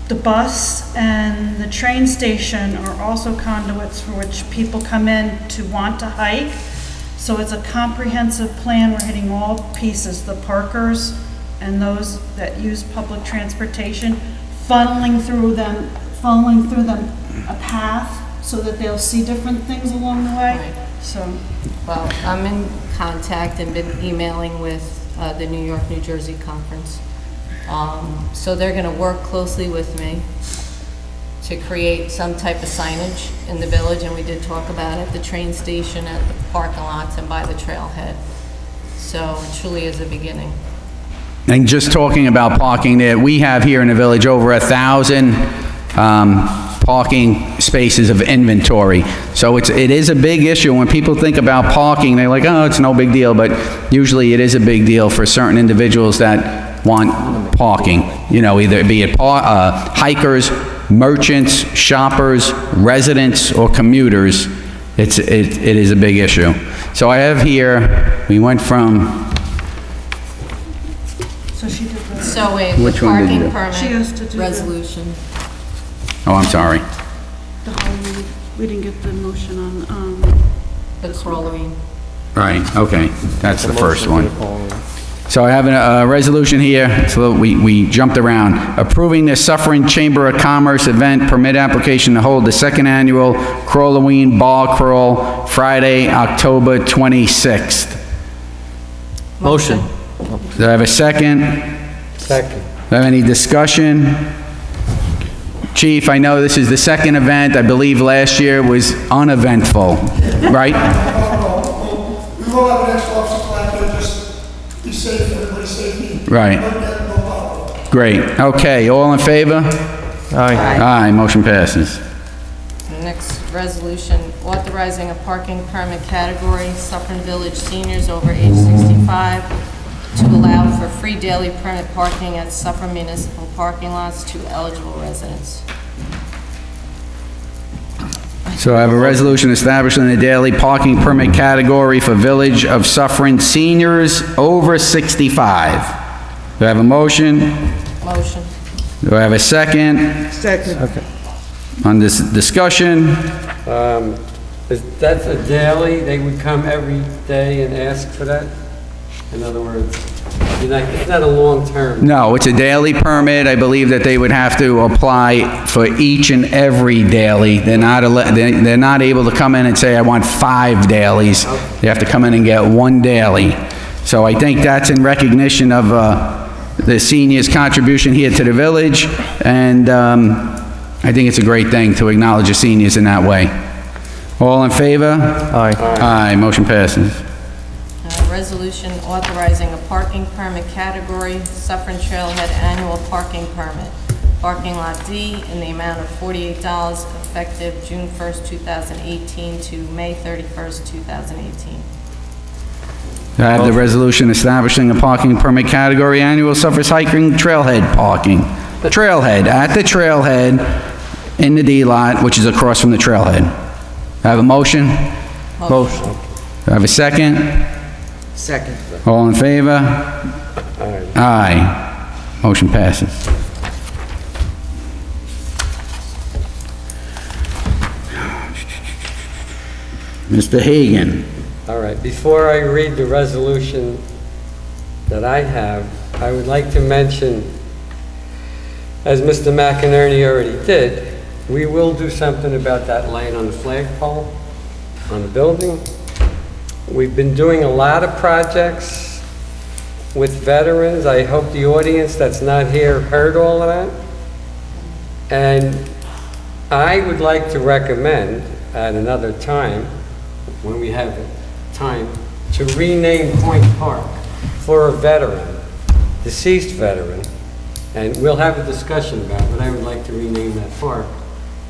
the bus and the train station are also conduits for which people come in to want to hike. So it's a comprehensive plan. We're hitting all pieces, the parkers and those that use public transportation, funneling through them a path so that they'll see different things along the way. Right. So, well, I'm in contact and been emailing with the New York-New Jersey Conference. So they're going to work closely with me to create some type of signage in the village, and we did talk about it, the train station, at the parking lots, and by the trailhead. So it truly is a beginning. And just talking about parking there, we have here in the village over 1,000 parking spaces of inventory. So it is a big issue. When people think about parking, they're like, oh, it's no big deal, but usually it is a big deal for certain individuals that want parking. You know, either be it hikers, merchants, shoppers, residents, or commuters. It is a big issue. So I have here, we went from... so she did the... So wait, the Which one did you parking do? She has to permit do resolution. Oh, I'm sorry. the Halloween, we didn't get the motion on, The Halloween. Right, okay, that's the first one. So I have a resolution here, so we jumped around. Approving the Suffern Chamber of Commerce event permit application to hold the second annual Crawloween Bar Crawl, Friday, October 26th. Motion. Do I have a second? Second. Do I have any discussion? Chief, I know this is the second event. I believe last year was uneventful, right? We will have an extra officer out there, just be safe, everybody's safety. Right. Great. Okay, all in favor? Aye. Aye, motion passes. Next resolution, authorizing a parking permit category, Suffern Village seniors over age 65, to allow for free daily permit parking at Suffern municipal parking lots to eligible residents. So I have a resolution establishing a daily parking permit category for Village of Suffern seniors over 65. Do I have a motion? Motion. Do I have a second? Second. Okay. On this discussion? That's a daily, they would come every day and ask for that? In other words, it's not a long term. No, it's a daily permit. I believe that they would have to apply for each and every daily. They're not able to come in and say, I want 5 dailies. They have to come in and get 1 daily. So I think that's in recognition of the seniors' contribution here to the village, and I think it's a great thing to acknowledge the seniors in that way. All in favor? Aye. Aye, motion passes. Resolution authorizing a parking permit category, Suffern Trailhead annual parking permit, parking lot D, in the amount of $48, effective June 1st, 2018 to May 31st, 2018. I have the resolution establishing a parking permit category, annual Suffern hiking trailhead parking. Trailhead, at the trailhead, in the D lot, which is across from the trailhead. I have a motion? Motion. Do I have a second? Second. All in favor? Aye. Aye. Motion passes. Mr. Hagen. All right, before I read the resolution that I have, I would like to mention, as Mr. McInerney already did, we will do something about that light on the flagpole on the building. We've been doing a lot of projects with veterans. I hope the audience that's not here heard all of that. And I would like to recommend at another time, when we have time, to rename Point Park for a veteran, deceased veteran, and we'll have a discussion about it, but I would like to rename that park.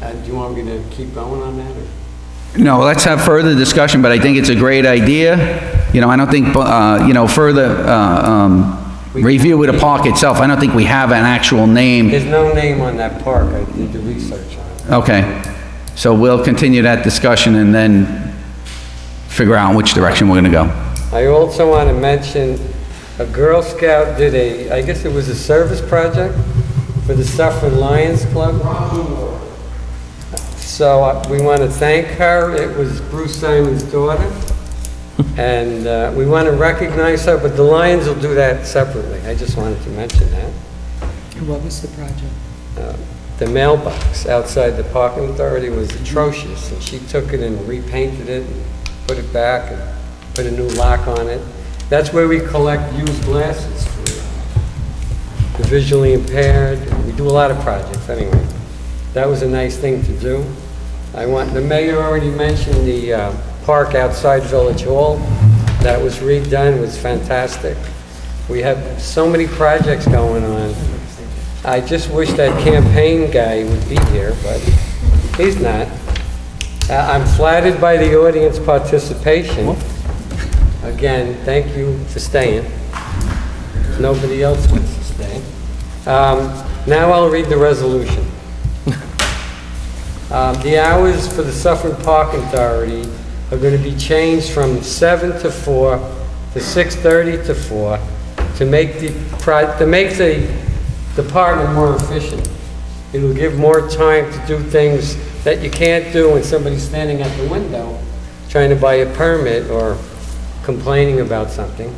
Do you want me to keep going on that, or? No, let's have further discussion, but I think it's a great idea. You know, I don't think, further review with the park itself, I don't think we have an actual name. There's no name on that park. I did the research on it. Okay, so we'll continue that discussion and then figure out which direction we're gonna go. I also want to mention, a Girl Scout did I guess it was a service project for the Suffern Lions Club. So we want to thank her. It was Bruce Simon's daughter. And we want to recognize her, but the Lions will do that separately. I just wanted to mention that. What was the project? The mailbox outside the parking authority was atrocious, and she took it and repainted it and put it back and put a new lock on it. That's where we collect used glasses for the visually impaired. We do a lot of projects anyway. That was a nice thing to do. The mayor already mentioned the park outside Village Hall. That was redone, it was fantastic. We have so many projects going on. I just wish that campaign guy would be here, but he's not. I'm flattered by the audience participation. Again, thank you for staying. Nobody else wants to stay. Now I'll read the resolution. The hours for the Suffern Park Authority are going to be changed from 7 to 4 to 6:30 to 4 to make the department more efficient. It'll give more time to do things that you can't do when somebody's standing at the window trying to buy a permit or complaining about something.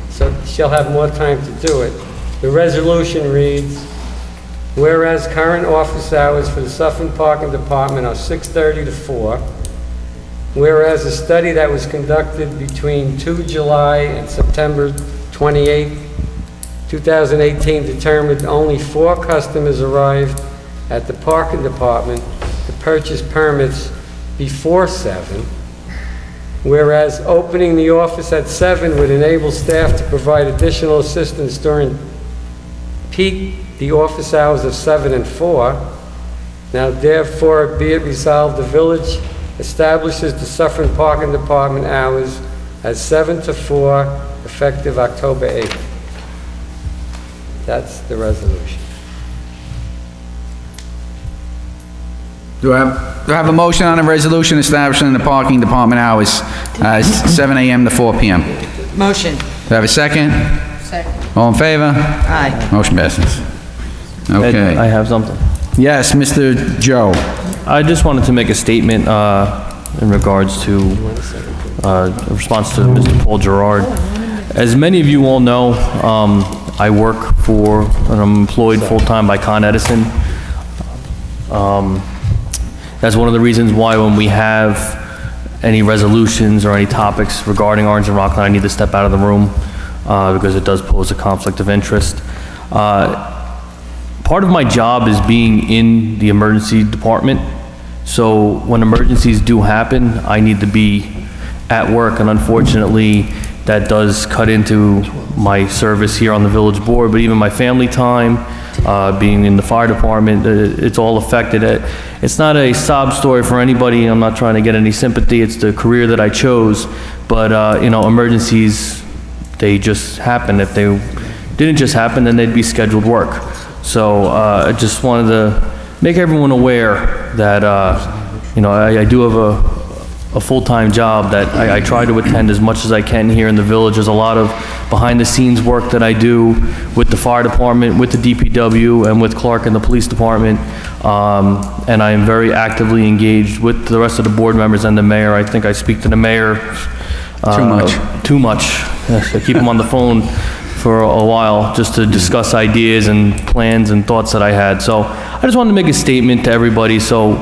So she'll have more time to do it. The resolution reads, whereas current office hours for the Suffern Parking Department are 6:30 to 4, whereas a study that was conducted between 2 July and September 28, 2018 determined only 4 customers arrived at the parking department to purchase permits before 7, whereas opening the office at 7 would enable staff to provide additional assistance during peak the office hours of 7 and 4. Now therefore be it resolved, the village establishes the Suffern Parking Department hours as 7 to 4, effective October 8th. That's the resolution. Do I have a motion on a resolution establishing the parking department hours as 7 a.m. to 4 p.m.? Motion. Do I have a second? Second. All in favor? Aye. Motion passes. Okay. I have something. Yes, Mr. Joe. I just wanted to make a statement in regards to a response to Mr. Paul Gerard. As many of you all know, I work for, and I'm employed full-time by Con Edison. That's one of the reasons why when we have any resolutions or any topics regarding Orange and Rockland, I need to step out of the room because it does pose a conflict of interest. Part of my job is being in the emergency department. So when emergencies do happen, I need to be at work, and unfortunately, that does cut into my service here on the village board, but even my family time, being in the fire department, it's all affected. It's not a sob story for anybody. I'm not trying to get any sympathy. It's the career that I chose. But, emergencies, they just happen. If they didn't just happen, then they'd be scheduled work. So I just wanted to make everyone aware that, I do have a full-time job that I try to attend as much as I can here in the village. There's a lot of behind-the-scenes work that I do with the fire department, with the DPW, and with Clerk and the police department. And I am very actively engaged with the rest of the board members and the mayor. I think I speak to the mayor too much. I keep him on the phone for a while just to discuss ideas and plans and thoughts that I had. So I just wanted to make a statement to everybody. So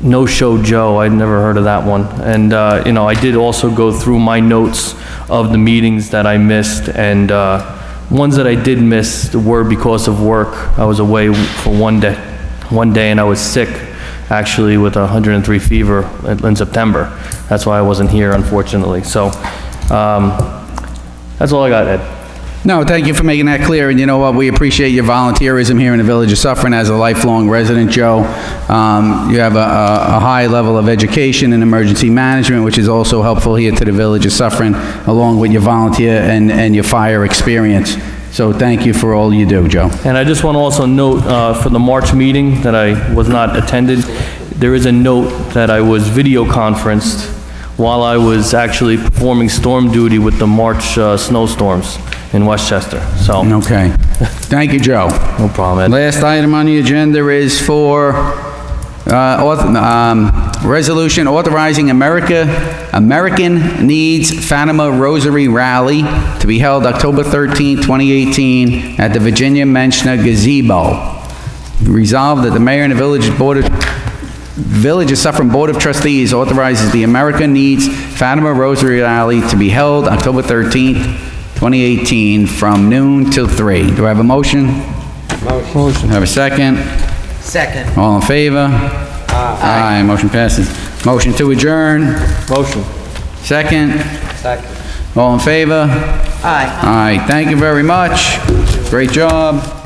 No-Show Joe, I'd never heard of that one. And, I did also go through my notes of the meetings that I missed, and ones that I did miss were because of work. I was away for one day, and I was sick, actually, with 103 fever in September. That's why I wasn't here, unfortunately. So, that's all I got, Ed. No, thank you for making that clear, and you know what, we appreciate your volunteerism here in the Village of Suffern as a lifelong resident, Joe. You have a high level of education in emergency management, which is also helpful here to the Village of Suffern, along with your volunteer and your fire experience. So thank you for all you do, Joe. And I just want to also note, for the March meeting that I was not attended, there is a note that I was video conferenced while I was actually performing storm duty with the March snowstorms in Westchester, so. Okay. Thank you, Joe. No problem, Ed. Last item on the agenda is for resolution authorizing American Needs Fatima Rosary Rally to be held October 13, 2018 at the Virginia Menschner Gazebo. Resolved that the mayor and the Village of Suffern Board of Trustees authorizes the American Needs Fatima Rosary Rally to be held October 13th, 2018 from noon till 3. Do I have a motion? Motion. Have a second? Second. All in favor? Aye. Motion passes. Motion to adjourn? Motion. Second? Second. All in favor? Aye. Aye. Thank you very much. Great job.